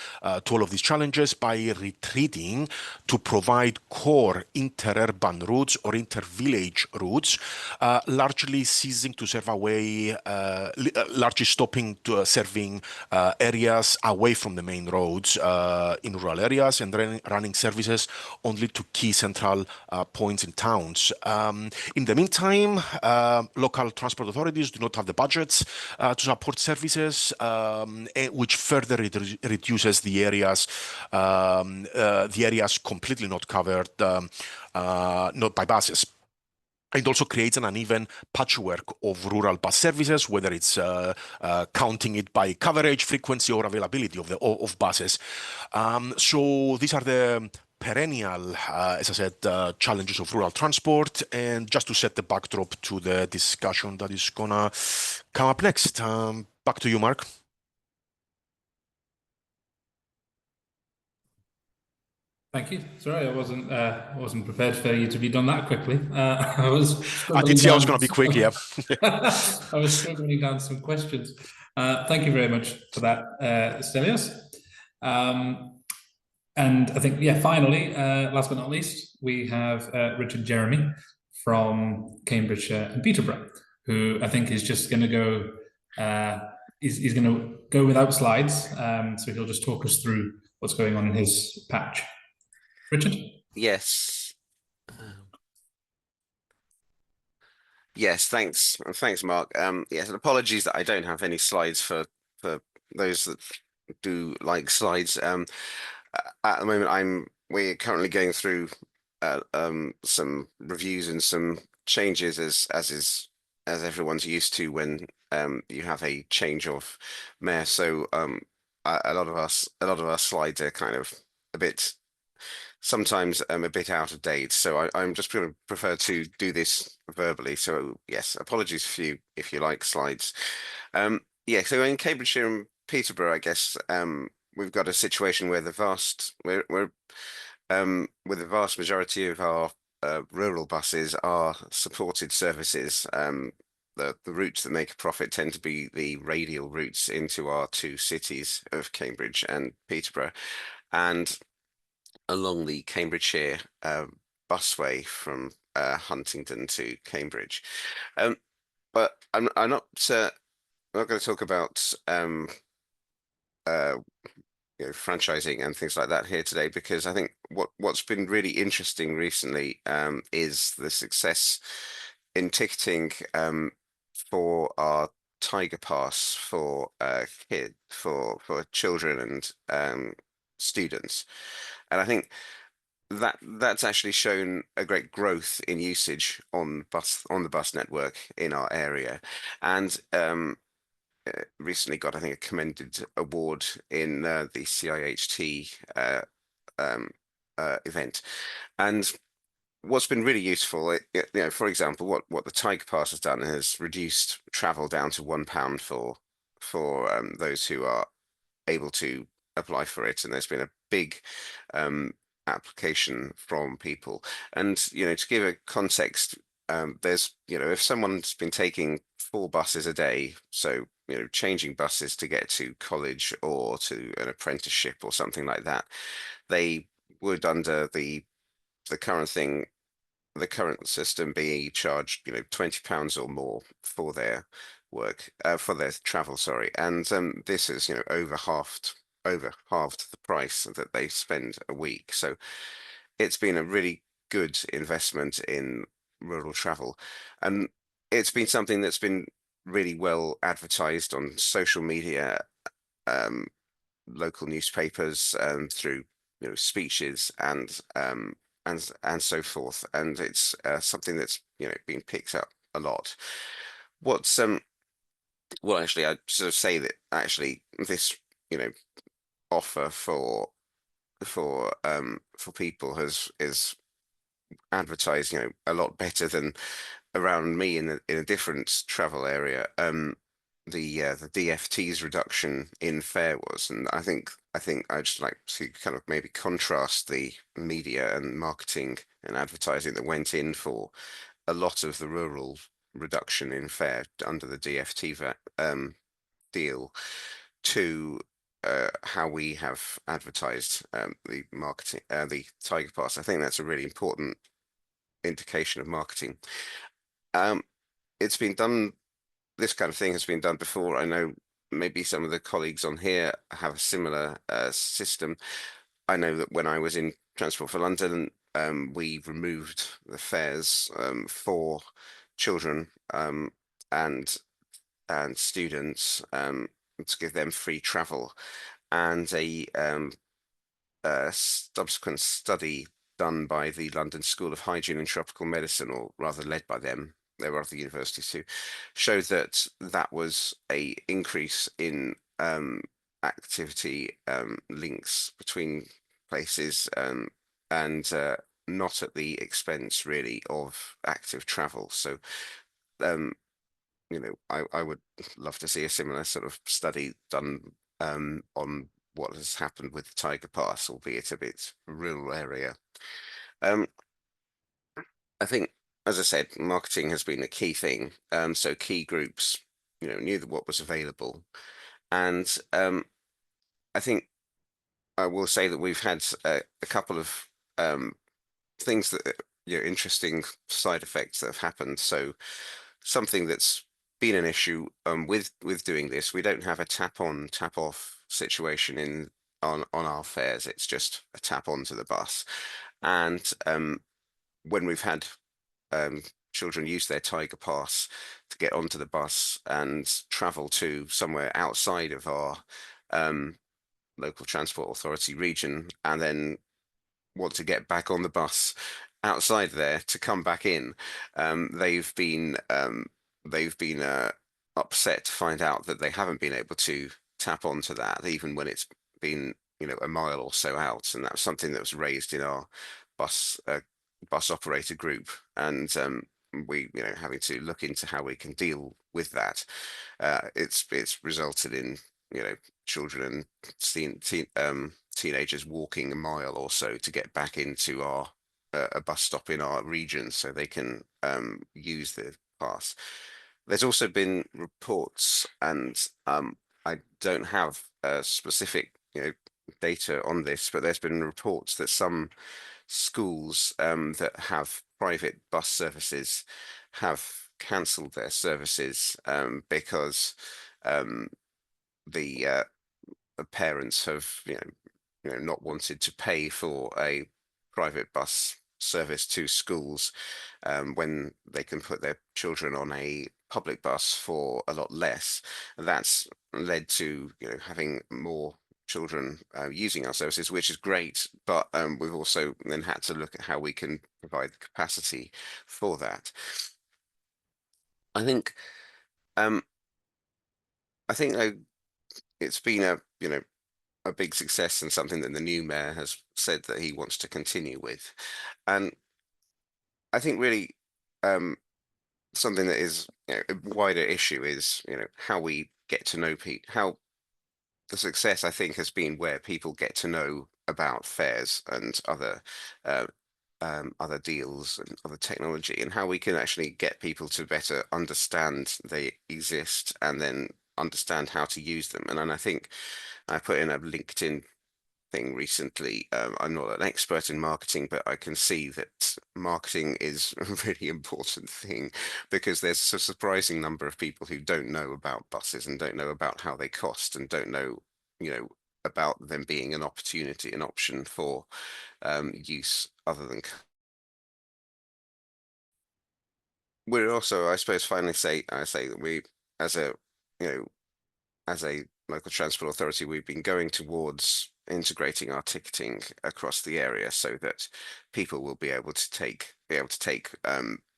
all of these challenges by retreating to provide core inter-urban routes or inter-village routes, largely ceasing to serve away, largely stopping to serving areas away from the main roads in rural areas, and running services only to key central points in towns. In the meantime, local transport authorities do not have the budgets to support services, which further reduces the areas completely not covered, not by buses. It also creates an uneven patchwork of rural bus services, whether it's counting it by coverage, frequency, or availability of buses. So these are the perennial, as I said, challenges of rural transport. And just to set the backdrop to the discussion that is gonna come up next. Back to you, Mark. Thank you. Sorry, I wasn't prepared for you to be done that quickly. I did say I was going to be quick, yeah. I was scribbling down some questions. Thank you very much for that, Stelios. And I think, yeah, finally, last but not least, we have Richard Jeremy from Cambridgeshire and Peterborough, who I think is just going to go. He's going to go without slides, so he'll just talk us through what's going on in his patch. Richard? Yes. Yes, thanks, Mark. Yes, and apologies that I don't have any slides for those that do like slides. At the moment, we're currently going through some reviews and some changes as everyone's used to when you have a change of mayor. So a lot of our slides are kind of a bit sometimes a bit out of date. So I'm just going to prefer to do this verbally. So yes, apologies if you like slides. Yeah, so in Cambridgeshire and Peterborough, I guess we've got a situation where we're with the vast majority of our rural buses are supported services. The routes that make a profit tend to be the radial routes into our two cities of Cambridge and Peterborough, and along the Cambridgeshire busway from Huntingdon to Cambridge. But I'm not going to talk about franchising and things like that here today, because I think what's been really interesting recently is the success in ticketing for our Tiger Pass for children and students, and I think that's actually shown a great growth in usage on the bus network in our area, and recently got, I think, a commended award in the CIHT event. And what's been really useful, for example, what the Tiger Pass has done has reduced travel down to £1 for those who are able to apply for it, and there's been a big application from people. And to give a context, there's if someone's been taking 4 buses a day, so changing buses to get to college or to an apprenticeship or something like that, they would, under the current thing, the current system, be charged £20 or more for their work, for their travel, sorry. And this is over halved the price that they spend a week. So it's been a really good investment in rural travel, and it's been something that's been really well advertised on social media, local newspapers, through speeches and so forth, and it's something that's been picked up a lot. Well, actually, I'd sort of say that actually this offer for people is advertised a lot better than around me in a different travel area. The DFT's reduction in fare was, and I think I'd just like to kind of maybe contrast the media and marketing and advertising that went in for a lot of the rural reduction in fare under the DFT deal to how we have advertised the marketing, the Tiger Pass. I think that's a really important indication of marketing. It's been done. This kind of thing has been done before. I know maybe some of the colleagues on here have a similar system. I know that when I was in Transport for London, we removed the fares for children and students to give them free travel, and a subsequent study done by the London School of Hygiene and Tropical Medicine, or rather led by them, there were other universities too, showed that was a increase in activity links between places, and not at the expense really of active travel. So I would love to see a similar sort of study done on what has happened with the Tiger Pass, albeit a bit rural area. I think, as I said, marketing has been a key thing. So key groups, knew what was available, and I think I will say that we've had a couple of things that interesting side effects that have happened. So something that's been an issue with doing this, we don't have a tap on, tap off situation on our fares. It's just a tap onto the bus, and when we've had children use their Tiger Pass to get onto the bus and travel to somewhere outside of our local transport authority region, and then want to get back on the bus outside there to come back in. They've been upset to find out that they haven't been able to tap onto that, even when it's been, you know, a mile or so out. And that was something that was raised in our bus operator group, and we, you know, having to look into how we can deal with that. It's resulted in, you know, children and teenagers walking a mile or so to get back into our a bus stop in our region so they can use the pass. There's also been reports, and I don't have specific, you know, data on this, but there's been reports that some schools that have private bus services have cancelled their services because the parents have, you know, not wanted to pay for a private bus service to schools when they can put their children on a public bus for a lot less. And that's led to, you know, having more children using our services, which is great, but we've also then had to look at how we can provide the capacity for that. I think it's been a, you know, a big success and something that the new mayor has said that he wants to continue with. And I think really something that is, you know, a wider issue is, you know, how we get to know people. How the success, I think, has been where people get to know about fares and other deals and other technology, and how we can actually get people to better understand they exist and then understand how to use them. And then I think I put in a LinkedIn thing recently. I'm not an expert in marketing, but I can see that marketing is a really important thing, because there's a surprising number of people who don't know about buses and don't know about how they cost and don't know, you know, about them being an opportunity, an option for use other than. We're also, I suppose, finally I say that we, as a, you know, as a local transport authority, we've been going towards integrating our ticketing across the area so that people will be able to take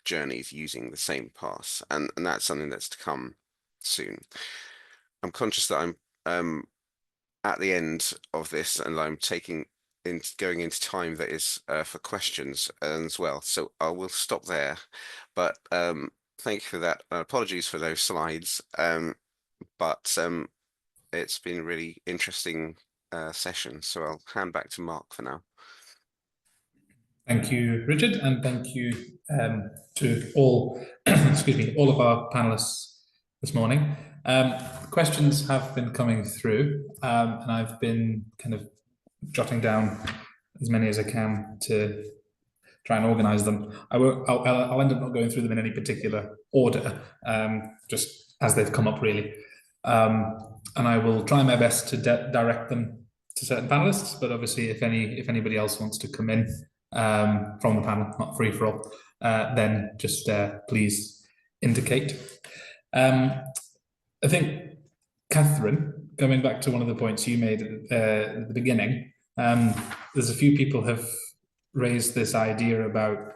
journeys using the same pass, and that's something that's to come soon. I'm conscious that I'm at the end of this, and I'm going into time that is for questions as well. So I will stop there, but thank you for that. Apologies for those slides, but it's been a really interesting session. So I'll hand back to Mark for now. Thank you, Richard, and thank you to all, excuse me, all of our panelists this morning. Questions have been coming through, and I've been kind of jotting down as many as I can to try and organise them. I'll end up not going through them in any particular order, just as they've come up, really. And I will try my best to direct them to certain panelists, but obviously if anybody else wants to come in from the panel, not free for all, then just please indicate. I think, Catherine, coming back to one of the points you made at the beginning, there's a few people have raised this idea about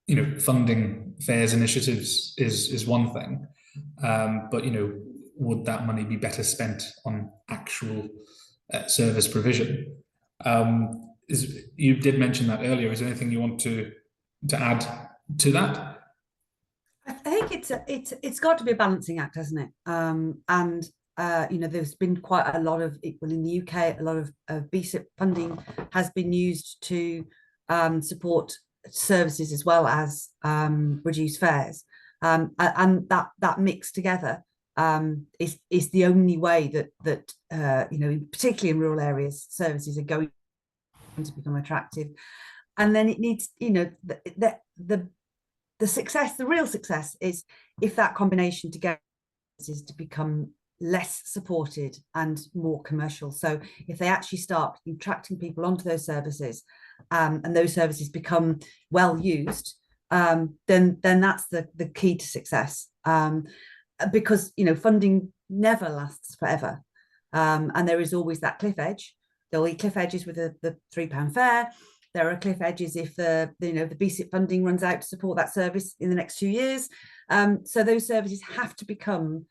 you know, funding fares initiatives is one thing, but, you know, would that money be better spent on actual service provision? You did mention that earlier. Is there anything you want to add to that? I think it's got to be a balancing act, hasn't it? And you know, there's been quite a lot of, well, in the UK, a lot of BSIP funding has been used to support services as well as reduce fares, and that mixed together is the only way that you know, particularly in rural areas, services are going to become attractive. And then it needs, you know, the success, the real success is if that combination together is to become less supported and more commercial. So if they actually start attracting people onto those services, and those services become well used, then that's the key to success. Because funding never lasts forever, and there is always that cliff edge. There'll be cliff edges with the £3 fare. There are cliff edges if the BSIP funding runs out to support that service in the next 2 years. So those services have to become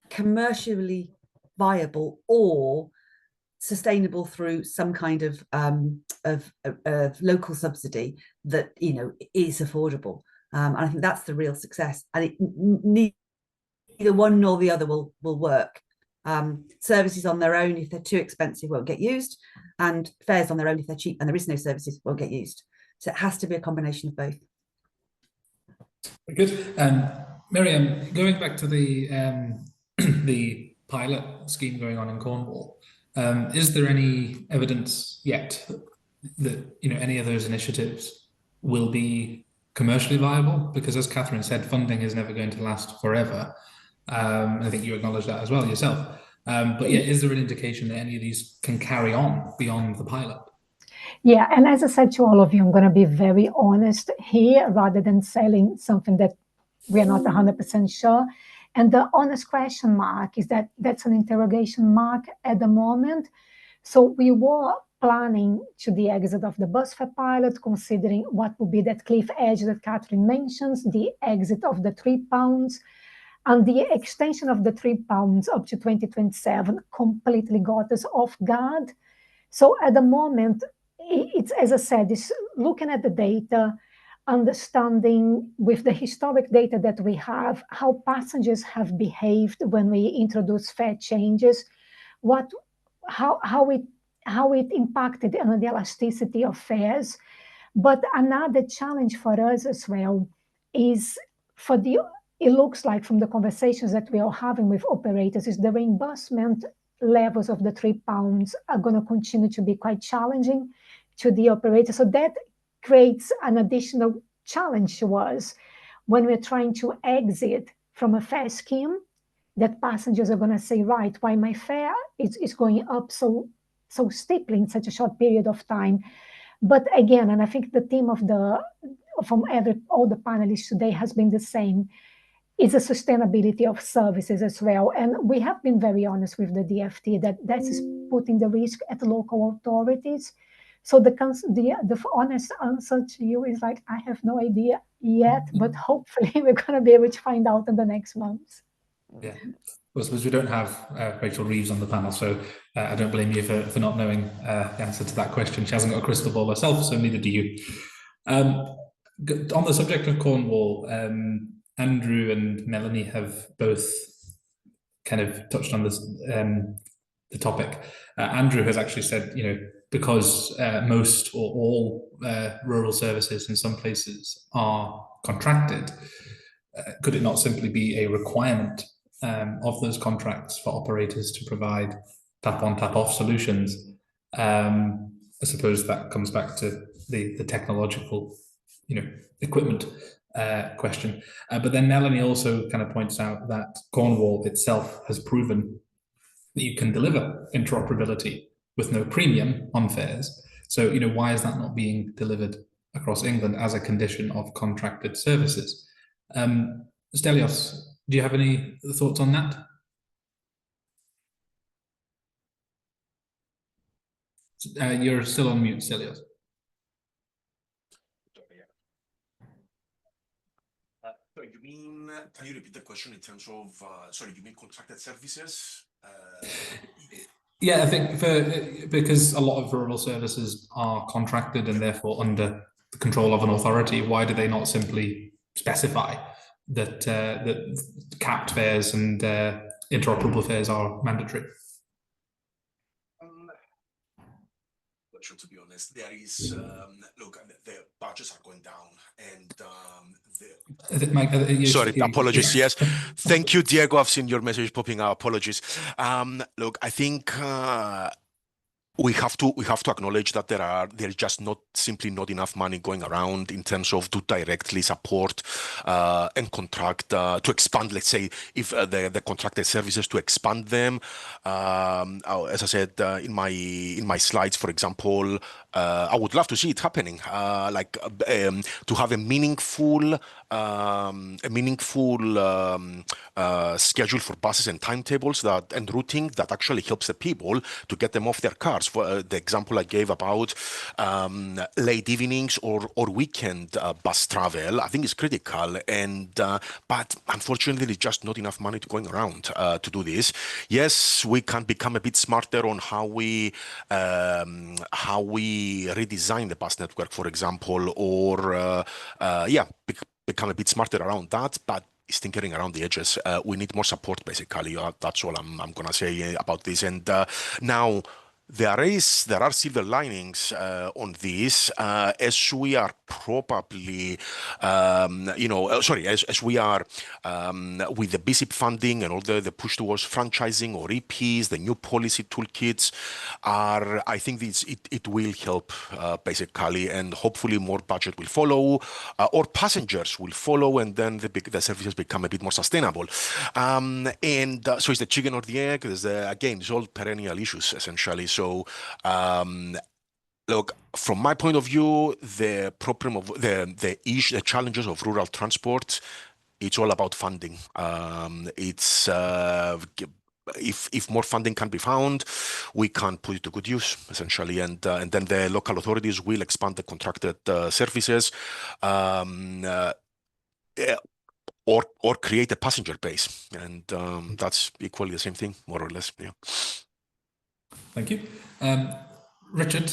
commercially viable or sustainable through some kind of local subsidy that is affordable. And I think that's the real success. And neither one nor the other will work. Services on their own, if they're too expensive, won't get used, and fares on their own, if they're cheap and there is no services, won't get used. So it has to be a combination of both. Very good. Miriam, going back to the the pilot scheme going on in Cornwall, is there any evidence yet that any of those initiatives will be commercially viable? Because as Catherine said, funding is never going to last forever. I think you acknowledge that as well yourself. But yeah, is there an indication that any of these can carry on beyond the pilot? Yeah, and as I said to all of you, I'm going to be very honest here rather than selling something that we're not 100% sure. And the honest question mark is that's an interrogation mark at the moment. So we were planning to the exit of the bus fare pilot, considering what would be that cliff edge that Catherine mentions, the exit of the £3, and the extension of the £3 up to 2027 completely got us off guard. So at the moment, it's, as I said, it's looking at the data, understanding with the historic data that we have, how passengers have behaved when we introduce fare changes, how it impacted on the elasticity of fares. But another challenge for us as well is it looks like from the conversations that we are having with operators is the reimbursement levels of the £3 are going to continue to be quite challenging to the operator. So that creates an additional challenge to us when we're trying to exit from a fare scheme that passengers are going to say, right, why my fare is going up so steeply in such a short period of time. But again, and I think the theme of all the panelists today has been the same, is the sustainability of services as well. And we have been very honest with the DFT that is putting the risk at local authorities. So the honest answer to you is like, I have no idea yet, but hopefully we're going to be able to find out in the next months. Yeah, well, I suppose we don't have Rachel Reeves on the panel, so I don't blame you for not knowing the answer to that question. She hasn't got a crystal ball herself, so neither do you. On the subject of Cornwall, Andrew and Melanie have both kind of touched on this, the topic. Andrew has actually said, because most or all rural services in some places are contracted, could it not simply be a requirement of those contracts for operators to provide tap-on, tap-off solutions? I suppose that comes back to the technological, equipment question. But then Melanie also kind of points out that Cornwall itself has proven that you can deliver interoperability with no premium on fares. So, why is that not being delivered across England as a condition of contracted services? Stelios, do you have any thoughts on that? You're still on mute, Stelios. You mean, can you repeat the question in terms of, you mean contracted services? Yeah, I think because a lot of rural services are contracted and therefore under the control of an authority, why do they not simply specify that capped fares and interoperable fares are mandatory? To be honest, there is look, the budgets are going down, and Mike, sorry, apologies. Yes, thank you, Diego. I've seen your message popping up. Apologies. Look, I think we have to acknowledge that there's just simply not enough money going around in terms of to directly support and contract to expand. Let's say if the contracted services to expand them. As I said in my slides, for example, I would love to see it happening. To have a meaningful schedule for buses and timetables and routing that actually helps the people to get them off their cars. For the example I gave about late evenings or weekend bus travel, I think is critical. But unfortunately, there's just not enough money going around to do this. Yes, we can become a bit smarter on how we redesign the bus network, for example, or become a bit smarter around that, but it's tinkering around the edges. We need more support, basically. That's all I'm gonna say about this. And now there are silver linings on this, as we are probably, as we are with the BSIP funding and all the push towards franchising or EPs, the new policy toolkits I think it will help basically, and hopefully more budget will follow, or passengers will follow, and then the services become a bit more sustainable. So it's the chicken or the egg. Again, it's all perennial issues essentially. So, look, from my point of view, the problem of the challenges of rural transport, it's all about funding. If more funding can be found, we can put it to good use essentially, and then the local authorities will expand the contracted services. Or create a passenger base, and that's equally the same thing, more or less. Yeah. Thank you. Richard,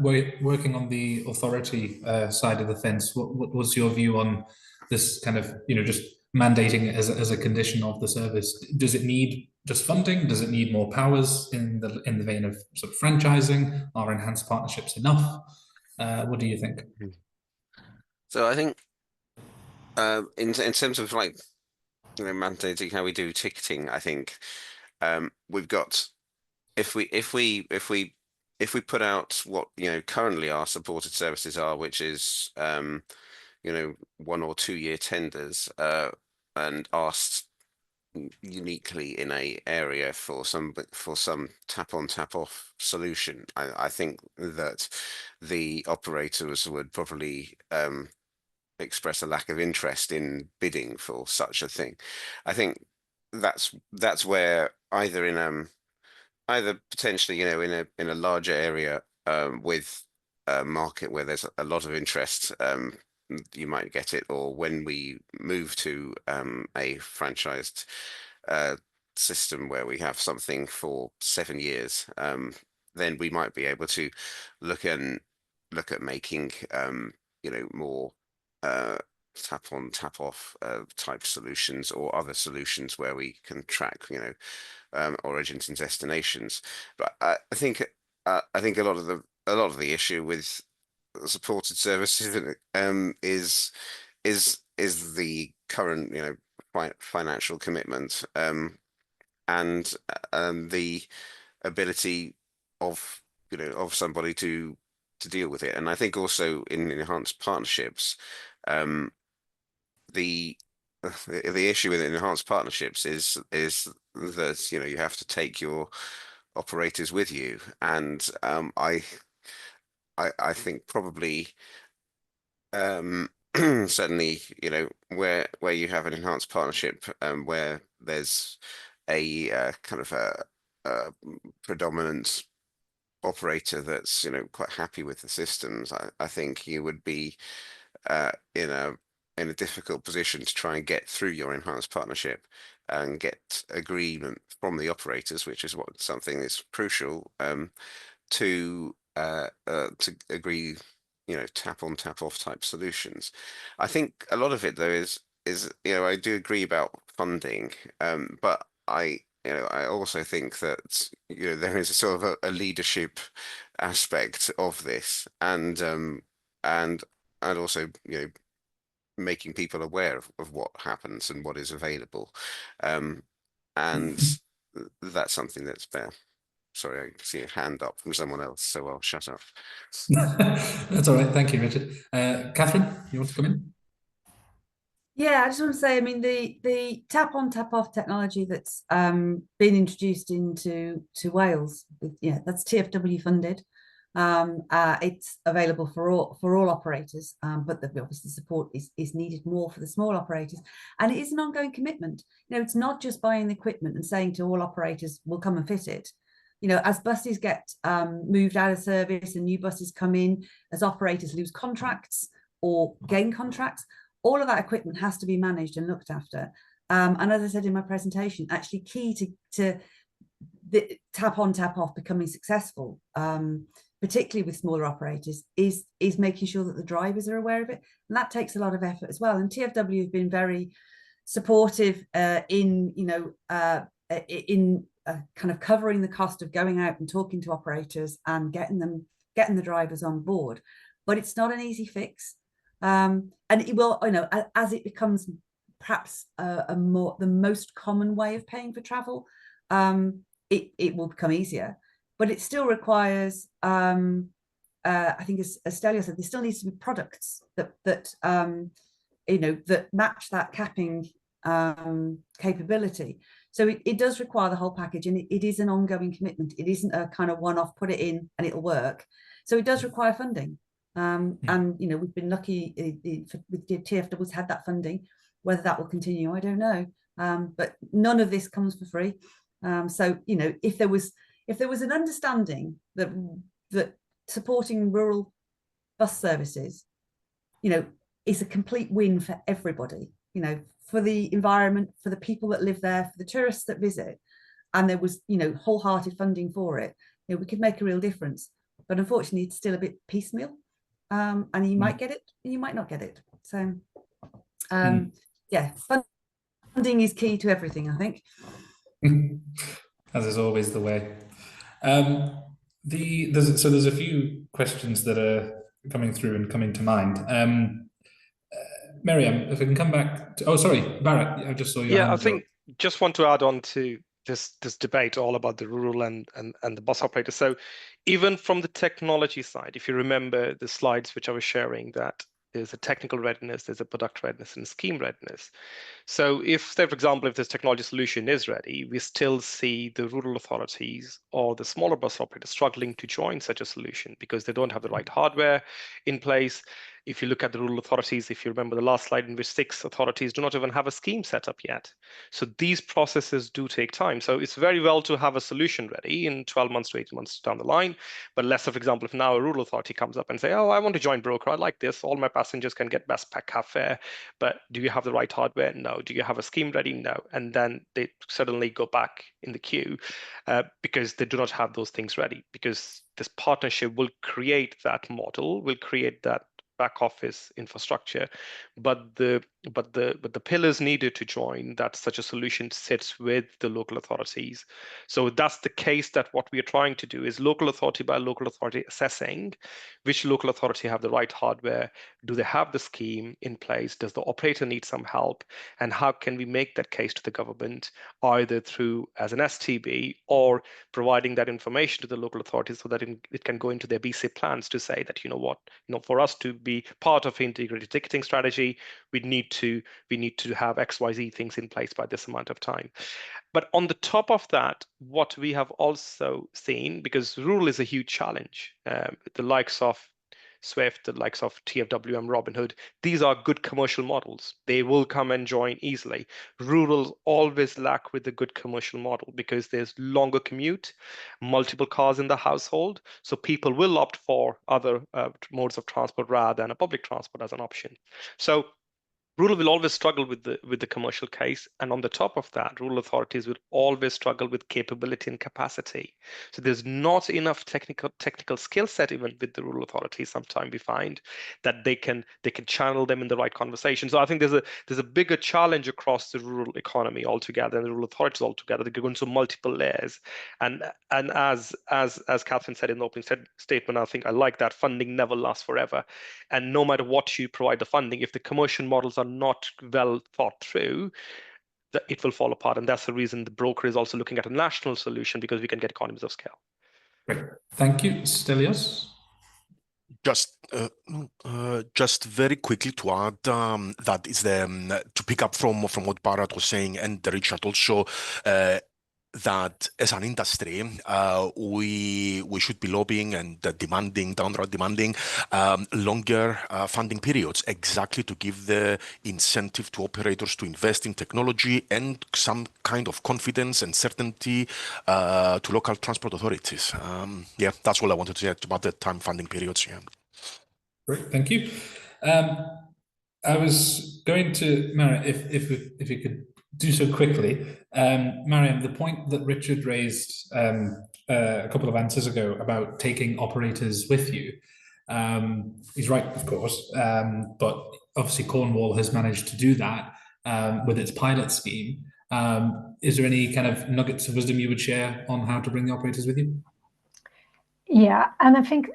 working on the authority side of the fence, what was your view on this kind of, just mandating it as a condition of the service? Does it need just funding? Does it need more powers in the vein of sort of franchising? Are enhanced partnerships enough? What do you think? So I think in terms of mandating how we do ticketing, I think we've got if we put out what currently our supported services are, which is 1 or 2 year tenders, and asked uniquely in a area for some tap on tap off solution, I think that the operators would probably express a lack of interest in bidding for such a thing. I think that's where either potentially in a larger area with a market where there's a lot of interest, you might get it, or when we move to a franchised system where we have something for 7 years, then we might be able to look at making more tap on tap off type solutions, or other solutions where we can track origins and destinations. But I think a lot of the issue with supported services is the current financial commitment, and the ability of somebody to deal with it. And I think also in enhanced partnerships, the issue with enhanced partnerships is that you have to take your operators with you, and I think probably certainly where you have an enhanced partnership, where there's a kind of a predominant operator that's quite happy with the systems, I think you would be in a difficult position to try and get through your enhanced partnership and get agreement from the operators, which is something that's crucial, to agree tap on tap off type solutions. I think a lot of it though is I do agree about funding, but I also think that there is a sort of a leadership aspect of this, and also making people aware of what happens and what is available, and that's something that's there. Sorry, I see a hand up from someone else, so I'll shut up. That's all right. Thank you, Richard. Catherine, you want to come in? Yeah, I just want to say, I mean, the tap on, tap off technology that's been introduced into Wales, that's TFW funded. It's available for all operators, but obviously support is needed more for the small operators, and it is an ongoing commitment. It's not just buying the equipment and saying to all operators, "We'll come and fit it." As buses get moved out of service and new buses come in, as operators lose contracts or gain contracts, all of that equipment has to be managed and looked after. And as I said in my presentation, actually key to the tap on, tap off becoming successful, particularly with smaller operators, is making sure that the drivers are aware of it. And that takes a lot of effort as well. And TFW have been very supportive in kind of covering the cost of going out and talking to operators and getting the drivers on board. But it's not an easy fix. And it will, as it becomes perhaps the most common way of paying for travel, it will become easier. But it still requires, I think, as Stelio said, there still needs to be products that match that capping capability. So it does require the whole package, and it is an ongoing commitment. It isn't a kind of one-off, put it in and it'll work. So it does require funding. And we've been lucky with TFW's had that funding. Whether that will continue, I don't know. But none of this comes for free. So if there was an understanding that supporting rural bus services, is a complete win for everybody. For the environment, for the people that live there, for the tourists that visit, and there was wholehearted funding for it, we could make a real difference. But unfortunately, it's still a bit piecemeal. And you might get it, and you might not get it. So, yeah, funding is key to everything, I think. As is always the way. There's a few questions that are coming through and coming to mind. Miriam, if I can come back to, sorry, Barrett, I just saw your hand. I think just want to add on to this debate all about the rural and the bus operators. So even from the technology side, if you remember the slides which I was sharing, that there's a technical readiness, there's a product readiness, and scheme readiness. So if, say, for example, if this technology solution is ready, we still see the rural authorities or the smaller bus operators struggling to join such a solution because they don't have the right hardware in place. If you look at the rural authorities, if you remember the last slide, in which 6 authorities do not even have a scheme set up yet. So these processes do take time. So it's very well to have a solution ready in 12 months to 18 months down the line. But let's say, for example, if now a rural authority comes up and say, oh, I want to join broker, I like this, all my passengers can get best cab fare, but do you have the right hardware? No. Do you have a scheme ready? No. And then they suddenly go back in the queue because they do not have those things ready, because this partnership will create that model, will create that back office infrastructure, but the pillars needed to join that such a solution sits with the local authorities. So that's the case, that what we are trying to do is local authority by local authority assessing which local authority have the right hardware, do they have the scheme in place, does the operator need some help, and how can we make that case to the government, either through as an STB or providing that information to the local authorities so that it can go into their BSIP plans to say that, for us to be part of integrated ticketing strategy, we need to have XYZ things in place by this amount of time. But on the top of that, what we have also seen, because rural is a huge challenge, the likes of Swift, the likes of TFW and Robinhood, these are good commercial models. They will come and join easily. Rural always lack with a good commercial model because there's longer commute, multiple cars in the household. So people will opt for other modes of transport rather than a public transport as an option. So rural will always struggle with the commercial case, and on the top of that, rural authorities will always struggle with capability and capacity. So there's not enough technical skill set even with the rural authorities. Sometimes we find that they can channel them in the right conversation. So I think there's a bigger challenge across the rural economy altogether and the rural authorities altogether. They go into multiple layers, and as Catherine said in the opening statement, I think I like that funding never lasts forever, and no matter what you provide the funding, if the commercial models are not well thought through, it will fall apart. And that's the reason the broker is also looking at a national solution, because we can get economies of scale. Great. Thank you. Stelios? Just very quickly to add, that is to pick up from what Bharat was saying, and Richard also, that as an industry, we should be lobbying and downright demanding longer funding periods, exactly to give the incentive to operators to invest in technology and some kind of confidence and certainty to local transport authorities. Yeah, that's all I wanted to say about the time funding periods. Yeah. Great, thank you. I was going to, Mariam, if you could do so quickly. Mariam, the point that Richard raised a couple of answers ago about taking operators with you, he's right, of course, but obviously Cornwall has managed to do that with its pilot scheme. Is there any kind of nuggets of wisdom you would share on how to bring the operators with you? Yeah, and I think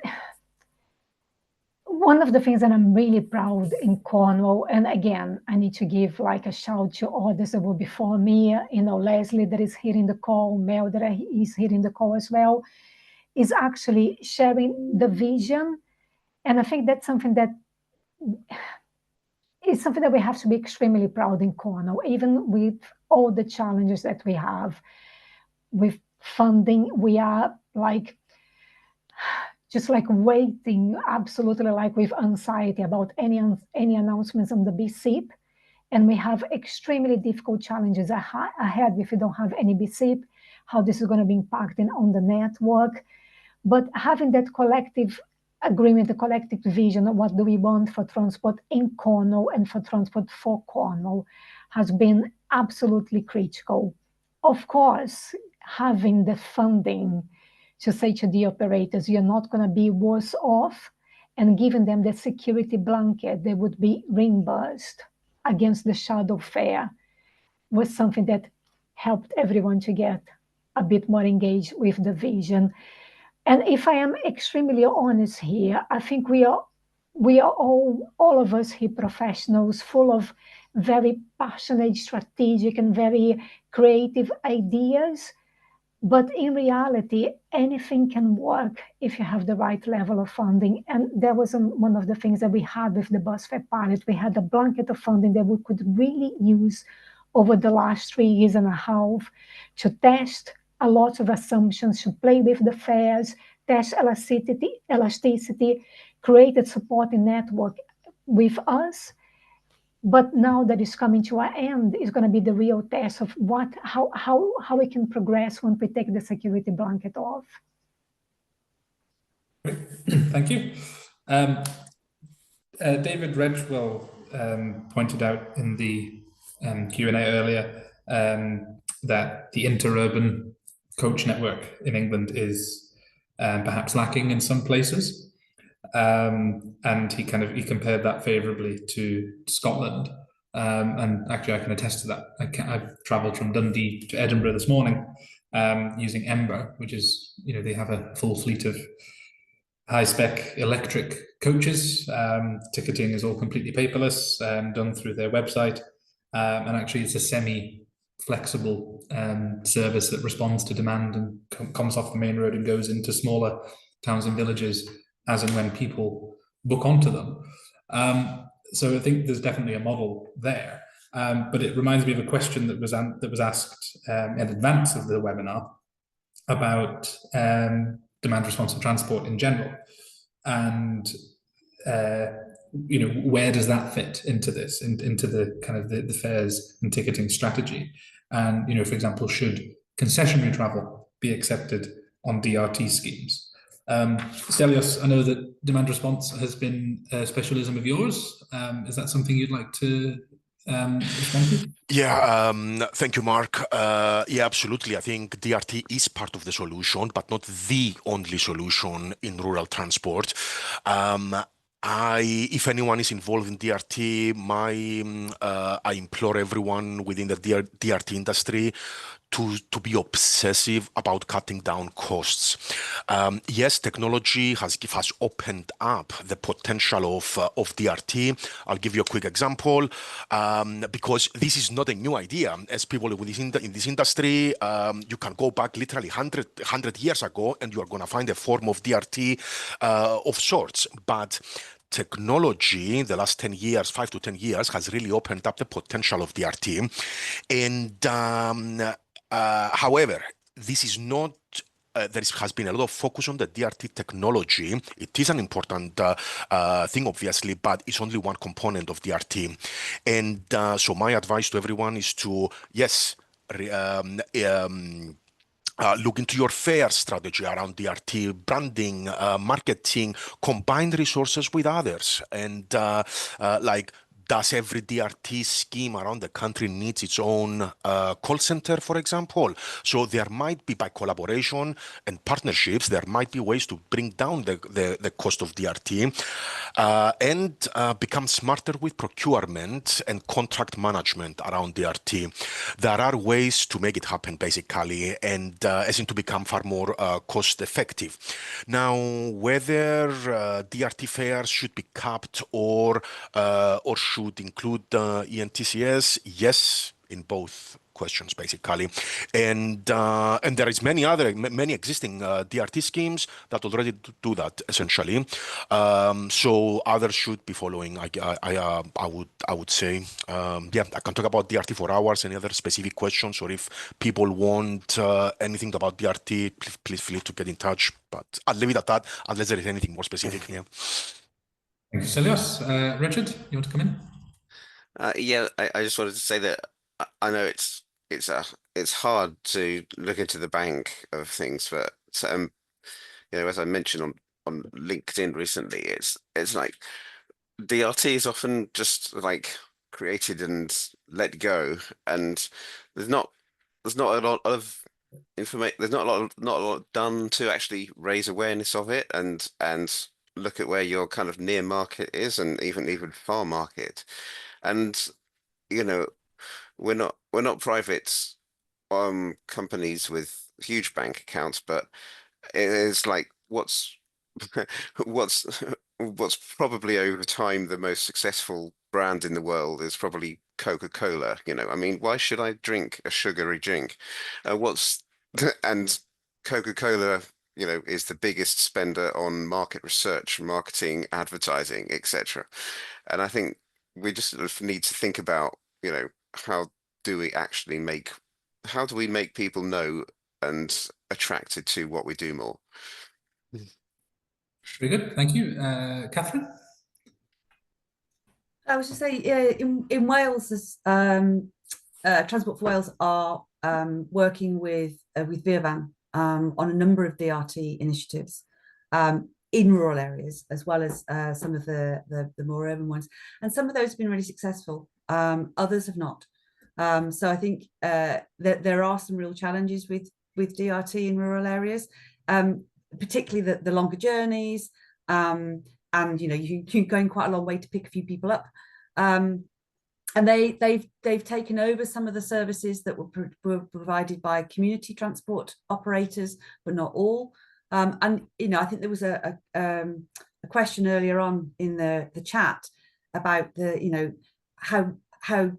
one of the things that I'm really proud in Cornwall, and again, I need to give like a shout to others that were before me, Leslie that is here in the call, Mel that is here in the call as well, is actually sharing the vision. And I think that's something that is something that we have to be extremely proud in Cornwall, even with all the challenges that we have with funding. We are just waiting, absolutely with anxiety about any announcements on the BSIP. And we have extremely difficult challenges ahead if we don't have any BSIP, how this is going to be impacting on the network. But having that collective agreement, the collective vision of what do we want for transport in Cornwall and for transport for Cornwall has been absolutely critical. Of course, having the funding to say to the operators, you're not going to be worse off, and giving them the security blanket, they would be reimbursed against the shadow fare, was something that helped everyone to get a bit more engaged with the vision. And if I am extremely honest here, I think we are all of us here professionals, full of very passionate, strategic, and very creative ideas. But in reality, anything can work if you have the right level of funding. And that was one of the things that we had with the bus fare pilot. We had a blanket of funding that we could really use over the last 3 years and a half to test a lot of assumptions, to play with the fares, test elasticity, create a supporting network with us. But now that it's coming to an end, is going to be the real test of how we can progress when we take the security blanket off. Great. Thank you. David Redgewell pointed out in the Q&A earlier that the interurban coach network in England is perhaps lacking in some places. And he compared that favorably to Scotland. And actually I can attest to that. I've traveled from Dundee to Edinburgh this morning using Ember, which is, they have a full fleet of high-spec electric coaches. Ticketing is all completely paperless, done through their website. And actually it's a semi-flexible service that responds to demand and comes off the main road and goes into smaller towns and villages as and when people book onto them. So I think there's definitely a model there. But it reminds me of a question that was asked in advance of the webinar about demand responsive transport in general. And where does that fit into this, into the kind of the fares and ticketing strategy? And for example, should concessionary travel be accepted on DRT schemes? Stelios, I know that demand response has been a specialism of yours. Is that something you'd like to respond to? Yeah, thank you, Mark. Yeah, absolutely. I think DRT is part of the solution, but not the only solution in rural transport. If anyone is involved in DRT, I implore everyone within the DRT industry to be obsessive about cutting down costs. Yes, technology has opened up the potential of DRT. I'll give you a quick example, because this is not a new idea. As people in this industry, you can go back literally 100 years ago and you are going to find a form of DRT of sorts. But technology, the last 10 years, 5 to 10 years, has really opened up the potential of DRT. And however, this is not, there has been a lot of focus on the DRT technology. It is an important thing, obviously, but it's only one component of DRT. And so my advice to everyone is to, yes, look into your fair strategy around DRT, branding, marketing, combine resources with others. And like, does every DRT scheme around the country needs its own call center, for example? So there might be, by collaboration and partnerships, there might be ways to bring down the cost of DRT and become smarter with procurement and contract management around DRT. There are ways to make it happen, basically, and as in to become far more cost effective. Now, whether DRT fares should be capped or should include ENTCS, yes, in both questions, basically. And there is many existing DRT schemes that already do that, essentially. So others should be following. I would say, yeah, I can talk about DRT for hours. Any other specific questions, or if people want anything about DRT, please feel free to get in touch. But I'll leave it at that, unless there is anything more specific here. Thank you, Stelios. Richard, you want to come in? Yeah, I just wanted to say that I know it's hard to look into the bank of things, but you know, as I mentioned on LinkedIn recently, it's like DRT is often just like created and let go, and there's not a lot of information. There's not a lot done to actually raise awareness of it and look at where your kind of near market is, and even far market. And you know, we're not private companies with huge bank accounts, but it is like what's probably over time the most successful brand in the world is probably Coca-Cola. You know, I mean, why should I drink a sugary drink? And Coca-Cola, you know, is the biggest spender on market research, marketing, advertising, etc. And I think we just sort of need to think about, you know, how do we make people know and attracted to what we do more? Very good, thank you. Catherine? I was just saying, in Wales, Transport for Wales are working with Virvan on a number of DRT initiatives in rural areas, as well as some of the more urban ones. And some of those have been really successful. Others have not. So I think that there are some real challenges with DRT in rural areas, particularly the longer journeys, and you know, you're going quite a long way to pick a few people up. And they've taken over some of the services that were provided by community transport operators, but not all. And you know, I think there was a question earlier on in the chat about the, you know, how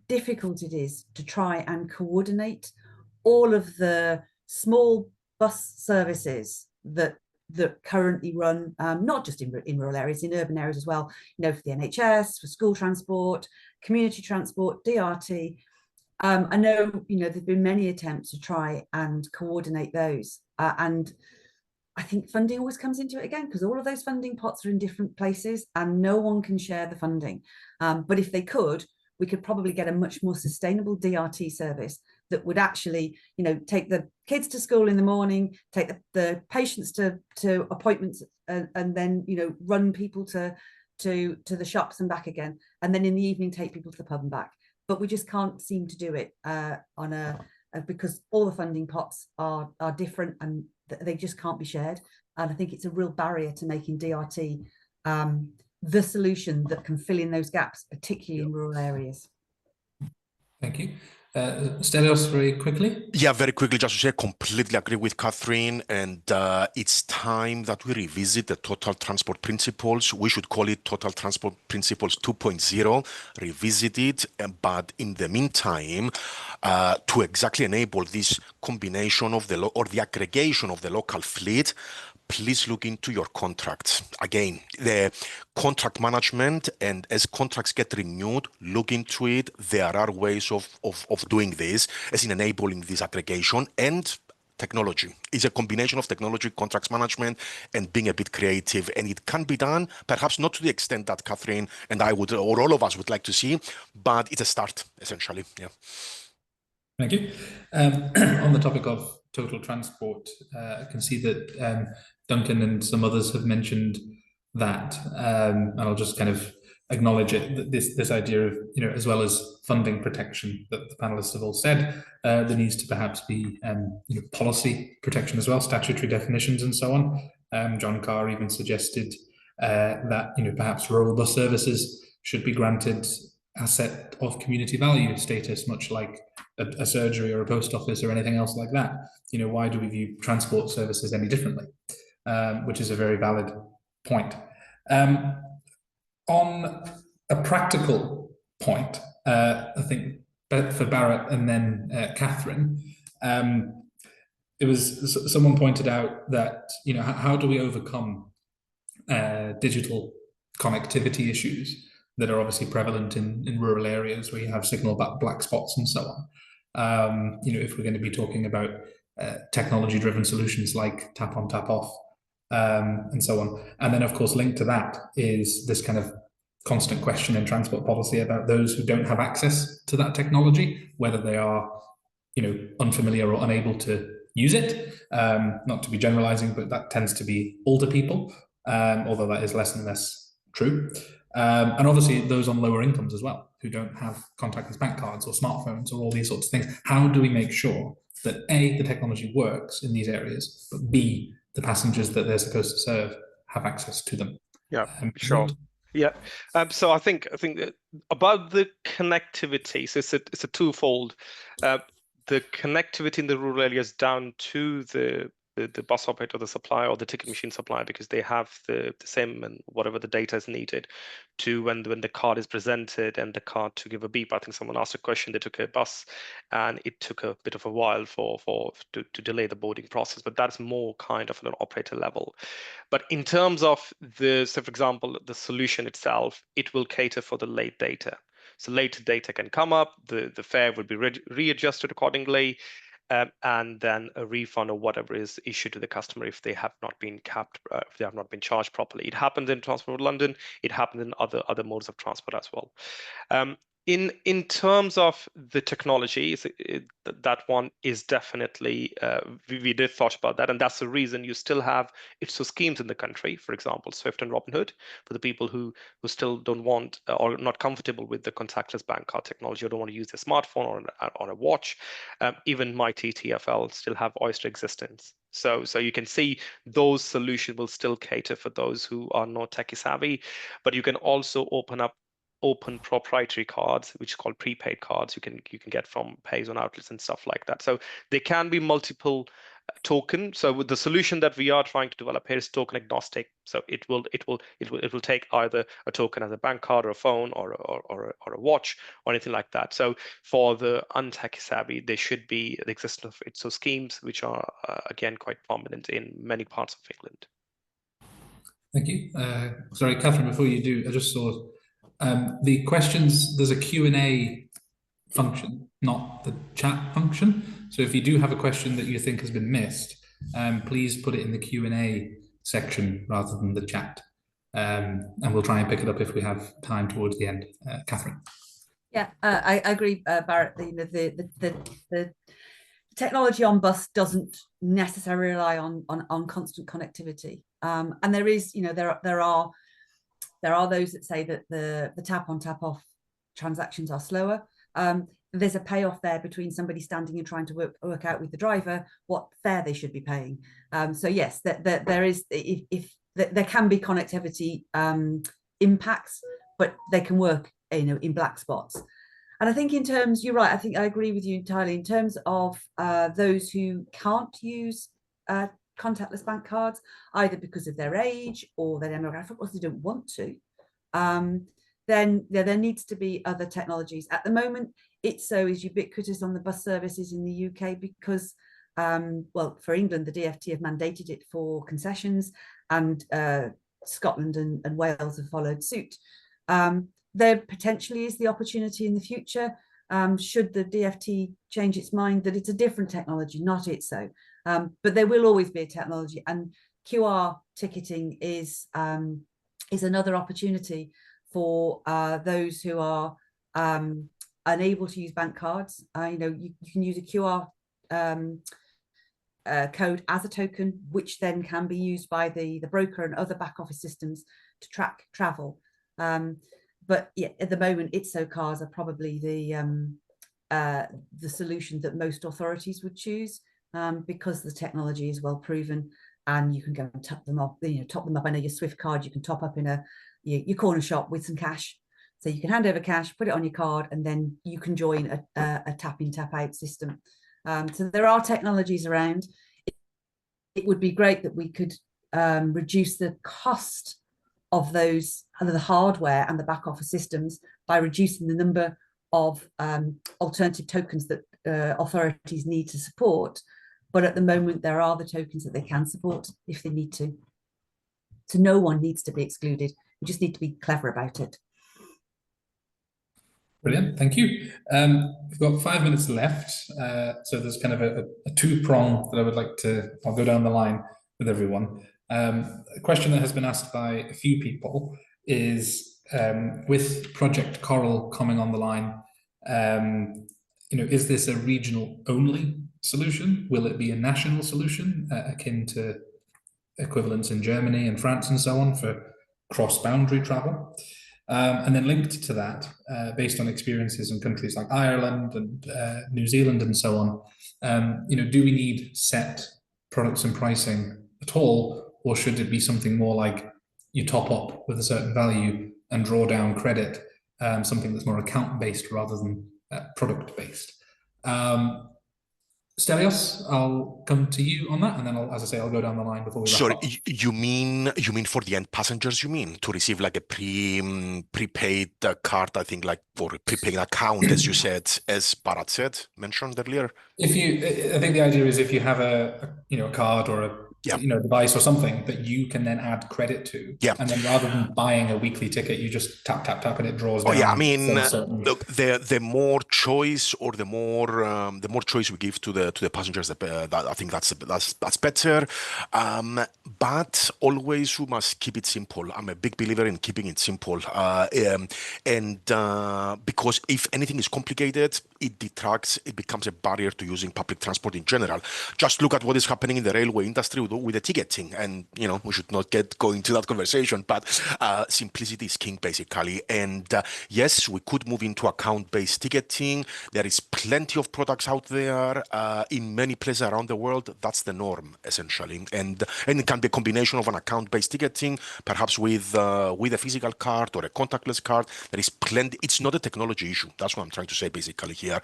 difficult it is to try and coordinate all of the small bus services that currently run, not just in rural areas, in urban areas as well, you know, for the NHS, for school transport, community transport, DRT. I know, you know, there've been many attempts to try and coordinate those, and I think funding always comes into it again, because all of those funding pots are in different places and no one can share the funding. But if they could, we could probably get a much more sustainable DRT service that would actually, you know, take the kids to school in the morning, take the patients to appointments, and then, you know, run people to the shops and back again, and then in the evening take people to the pub and back. But we just can't seem to do it because all the funding pots are different and they just can't be shared. And I think it's a real barrier to making DRT the solution that can fill in those gaps, particularly in rural areas. Thank you. Stelios, very quickly. Yeah, very quickly, just to say, completely agree with Catherine, and it's time that we revisit the total transport principles. We should call it total transport principles 2.0, revisit it, but in the meantime, to exactly enable this combination of or the aggregation of the local fleet, please look into your contracts. Again, the contract management, and as contracts get renewed, look into it. There are ways of doing this, as in enabling this aggregation, and technology. It's a combination of technology, contracts management, and being a bit creative. And it can be done, perhaps not to the extent that Catherine and I would, or all of us would like to see, but it's a start, essentially. Yeah. Thank you. On the topic of total transport, I can see that Duncan and some others have mentioned that, and I'll just kind of acknowledge it, that this idea of, as well as funding protection that the panelists have all said, there needs to perhaps be policy protection as well, statutory definitions and so on. John Carr even suggested that perhaps rural bus services should be granted asset of community value status, much like a surgery or a post office or anything else like that. Why do we view transport services any differently? Which is a very valid point. On a practical point, I think for Barrett and then Catherine, it was someone pointed out that how do we overcome digital connectivity issues that are obviously prevalent in rural areas where you have signal black spots and so on. If we're going to be talking about technology-driven solutions like tap on, tap off, and so on. And then, of course, linked to that is this kind of constant question in transport policy about those who don't have access to that technology, whether they are, unfamiliar or unable to use it. Not to be generalizing, but that tends to be older people, although that is less and less true. And obviously those on lower incomes as well, who don't have contactless bank cards or smartphones or all these sorts of things. How do we make sure that A, the technology works in these areas, but B, the passengers that they're supposed to serve have access to them? Yeah, sure. Yeah. So I think that about the connectivity, so it's a twofold. The connectivity in the rural areas down to the bus operator, the supplier, or the ticket machine supplier, because they have the SIM and whatever the data is needed to when the card is presented and the card to give a beep. I think someone asked a question. They took a bus, and it took a bit of a while to delay the boarding process. But that's more kind of at an operator level. But in terms of so for example, the solution itself, it will cater for the late data. So later data can come up, the fare would be readjusted accordingly, and then a refund or whatever is issued to the customer if they have not been capped, if they have not been charged properly. It happens in Transport London. It happens in other modes of transport as well. In terms of the technology, that one is definitely, we did thought about that, and that's the reason you still have ITSO schemes in the country, for example, Swift and Robinhood, for the people who still don't want or not comfortable with the contactless bank card technology or don't want to use their smartphone or on a watch. Even Mighty TfL still have Oyster existence. So you can see those solutions will still cater for those who are not techie savvy, but you can also open proprietary cards, which is called prepaid cards. You can get from pays on outlets and stuff like that. So there can be multiple token. So with the solution that we are trying to develop here is token agnostic. So it will take either a token as a bank card or a phone or a watch or anything like that. So for the untech savvy, there should be the existence of ITSO schemes, which are again quite prominent in many parts of England. Thank you. Sorry, Catherine, before you do, I just saw the questions. There's a Q&A function, not the chat function. So if you do have a question that you think has been missed, please put it in the Q&A section rather than the chat. And we'll try and pick it up if we have time towards the end. Catherine. Yeah, I agree, Barrett. The technology on bus doesn't necessarily rely on constant connectivity, and there is, there are those that say that the tap on, tap off transactions are slower. There's a payoff there between somebody standing and trying to work out with the driver what fare they should be paying. So yes, there is, if there can be connectivity impacts, but they can work, in black spots. And I think in terms, you're right, I think I agree with you entirely in terms of those who can't use contactless bank cards, either because of their age or their demographic, or they don't want to. Then there needs to be other technologies. At the moment, it's so is ubiquitous on the bus services in the UK because, well, for England, the DfT have mandated it for concessions, and Scotland and Wales have followed suit. There potentially is the opportunity in the future, should the DfT change its mind, that it's a different technology, not ITSO. But there will always be a technology, and QR ticketing is another opportunity for those who are unable to use bank cards. You can use a QR code as a token, which then can be used by the broker and other back office systems to track travel. But yeah, at the moment, ITSO cards are probably the solution that most authorities would choose, because the technology is well proven, and you can go and top them up. Top them up. I know your Swift card you can top up in your corner shop with some cash, so you can hand over cash, put it on your card, and then you can join a tap in, tap out system. So there are technologies around. It would be great that we could reduce the cost of the hardware and the back office systems by reducing the number of alternative tokens that authorities need to support. But at the moment, there are the tokens that they can support if they need to. So no one needs to be excluded. We just need to be clever about it. Brilliant, thank you. We've got 5 minutes left, so there's kind of a two-prong that I would like to, I'll go down the line with everyone. A question that has been asked by a few people is, with Project Coral coming on the line, is this a regional only solution? Will it be a national solution akin to equivalents in Germany and France and so on for cross-boundary travel? And then linked to that, based on experiences in countries like Ireland and New Zealand and so on, do we need set products and pricing at all, or should it be something more like you top up with a certain value and draw down credit, something that's more account-based rather than product-based? Stelios, I'll come to you on that, and then as I say, I'll go down the line before we wrap Sorry, up. you mean for the end passengers? You mean to receive like a prepaid card? I think like for a prepaid account, as you said, as Bharat mentioned earlier. I think the idea is if you have a card or a device or something that you can then add credit to, and then rather than buying a weekly ticket, you just tap and it draws down. I mean, look, the more choice or the more choice we give to the passengers, I think that's better. But always we must keep it simple. I'm a big believer in keeping it simple, and because if anything is complicated, it detracts. It becomes a barrier to using public transport in general. Just look at what is happening in the railway industry with the ticketing, and we should not go into that conversation. But simplicity is king, basically. And yes, we could move into account-based ticketing. There is plenty of products out there in many places around the world. That's the norm, essentially. And it can be a combination of an account-based ticketing, perhaps with a physical card or a contactless card. There is plenty. It's not a technology issue. That's what I'm trying to say, basically here.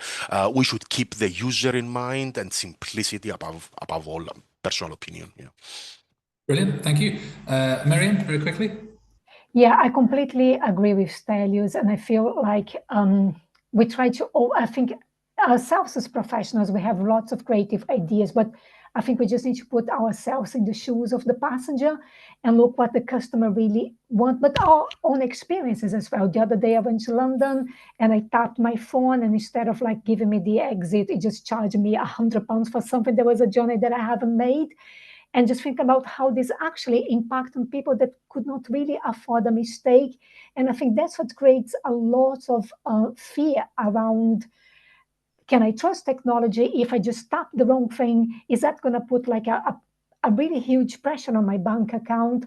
We should keep the user in mind and simplicity above all. Personal opinion. Yeah. Brilliant. Thank you. Miriam, very quickly. Yeah, I completely agree with Stelios, and I feel like we try to, I think ourselves as professionals, we have lots of creative ideas, but I think we just need to put ourselves in the shoes of the passenger and look what the customer really wants, but our own experiences as well. The other day I went to London and I tapped my phone, and instead of like giving me the exit, it just charged me £100 for something that was a journey that I haven't made. And just think about how this actually impacts on people that could not really afford a mistake. And I think that's what creates a lot of fear around, can I trust technology? If I just tap the wrong thing, is that going to put like a really huge pressure on my bank account?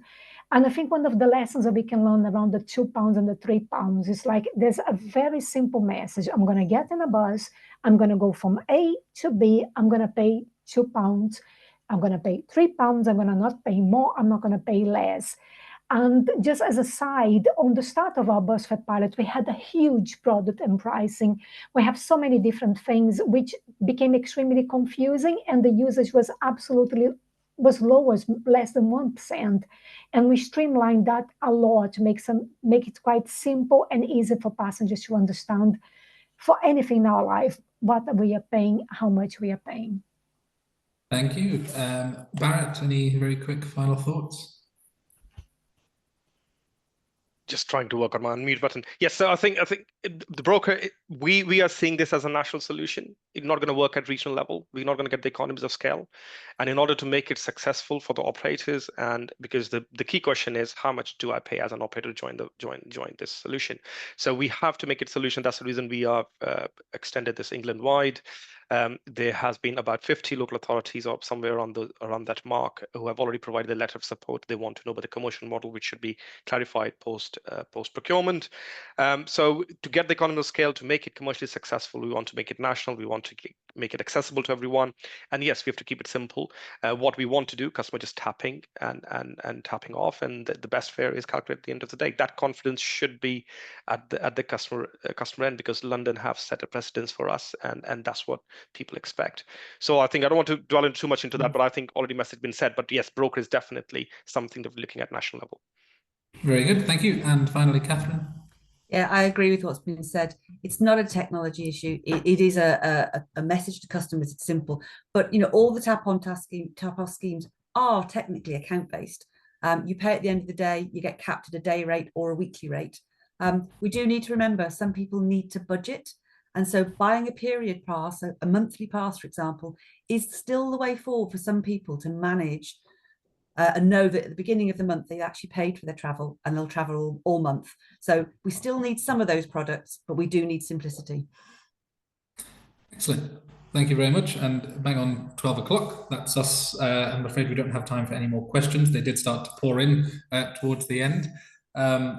And I think one of the lessons that we can learn around the £2 and the £3 is like, there's a very simple message. I'm going to get in a bus. I'm going to go from A to B. I'm going to pay £2. I'm going to pay £3. I'm going to not pay more. I'm not going to pay less. And just as a side, on the start of our bus fare pilot, we had a huge product and pricing. We have so many different things, which became extremely confusing, and the usage was low, was less than 1%. And we streamlined that a lot to make it quite simple and easy for passengers to understand for anything in our life, what we are paying, how much we are paying. Thank you. Barrett, any very quick final thoughts? Just trying to work on my unmute button. Yes, so I think the broker, we are seeing this as a national solution. It's not going to work at regional level. We're not going to get the economies of scale. And in order to make it successful for the operators, and because the key question is, how much do I pay as an operator to join this solution? So we have to make it a solution. That's the reason we have extended this England-wide. There has been about 50 local authorities or somewhere around that mark who have already provided a letter of support. They want to know about the commercial model, which should be clarified post procurement. So to get the economy of scale, to make it commercially successful, we want to make it national. We want to make it accessible to everyone. And yes, we have to keep it simple. What we want to do, customer just tapping and tapping off, and the best fare is calculated at the end of the day. That confidence should be at the customer end, because London have set a precedence for us, and that's what people expect. So I think I don't want to dwell too much into that, but I think already message been said. But yes, broker is definitely something that we're looking at national level. Very good, thank you. And finally, Catherine. Yeah, I agree with what's been said. It's not a technology issue. It is a message to customers. It's simple, but all the tap-off schemes are technically account-based. You pay at the end of the day. You get capped at a day rate or a weekly rate. We do need to remember some people need to budget. And so buying a period pass, a monthly pass, for example, is still the way forward for some people to manage and know that at the beginning of the month, they actually paid for their travel and they'll travel all month. So we still need some of those products, but we do need simplicity. Excellent. Thank you very much. And bang on 12 o'clock, that's us. I'm afraid we don't have time for any more questions. They did start to pour in towards the end.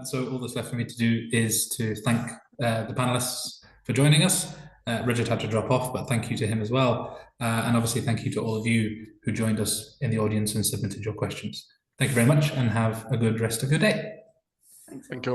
So all that's left for me to do is to thank the panelists for joining us. Richard had to drop off, but thank you to him as well. And obviously thank you to all of you who joined us in the audience and submitted your questions. Thank you very much and have a good rest of your day. Thanks. Thank you.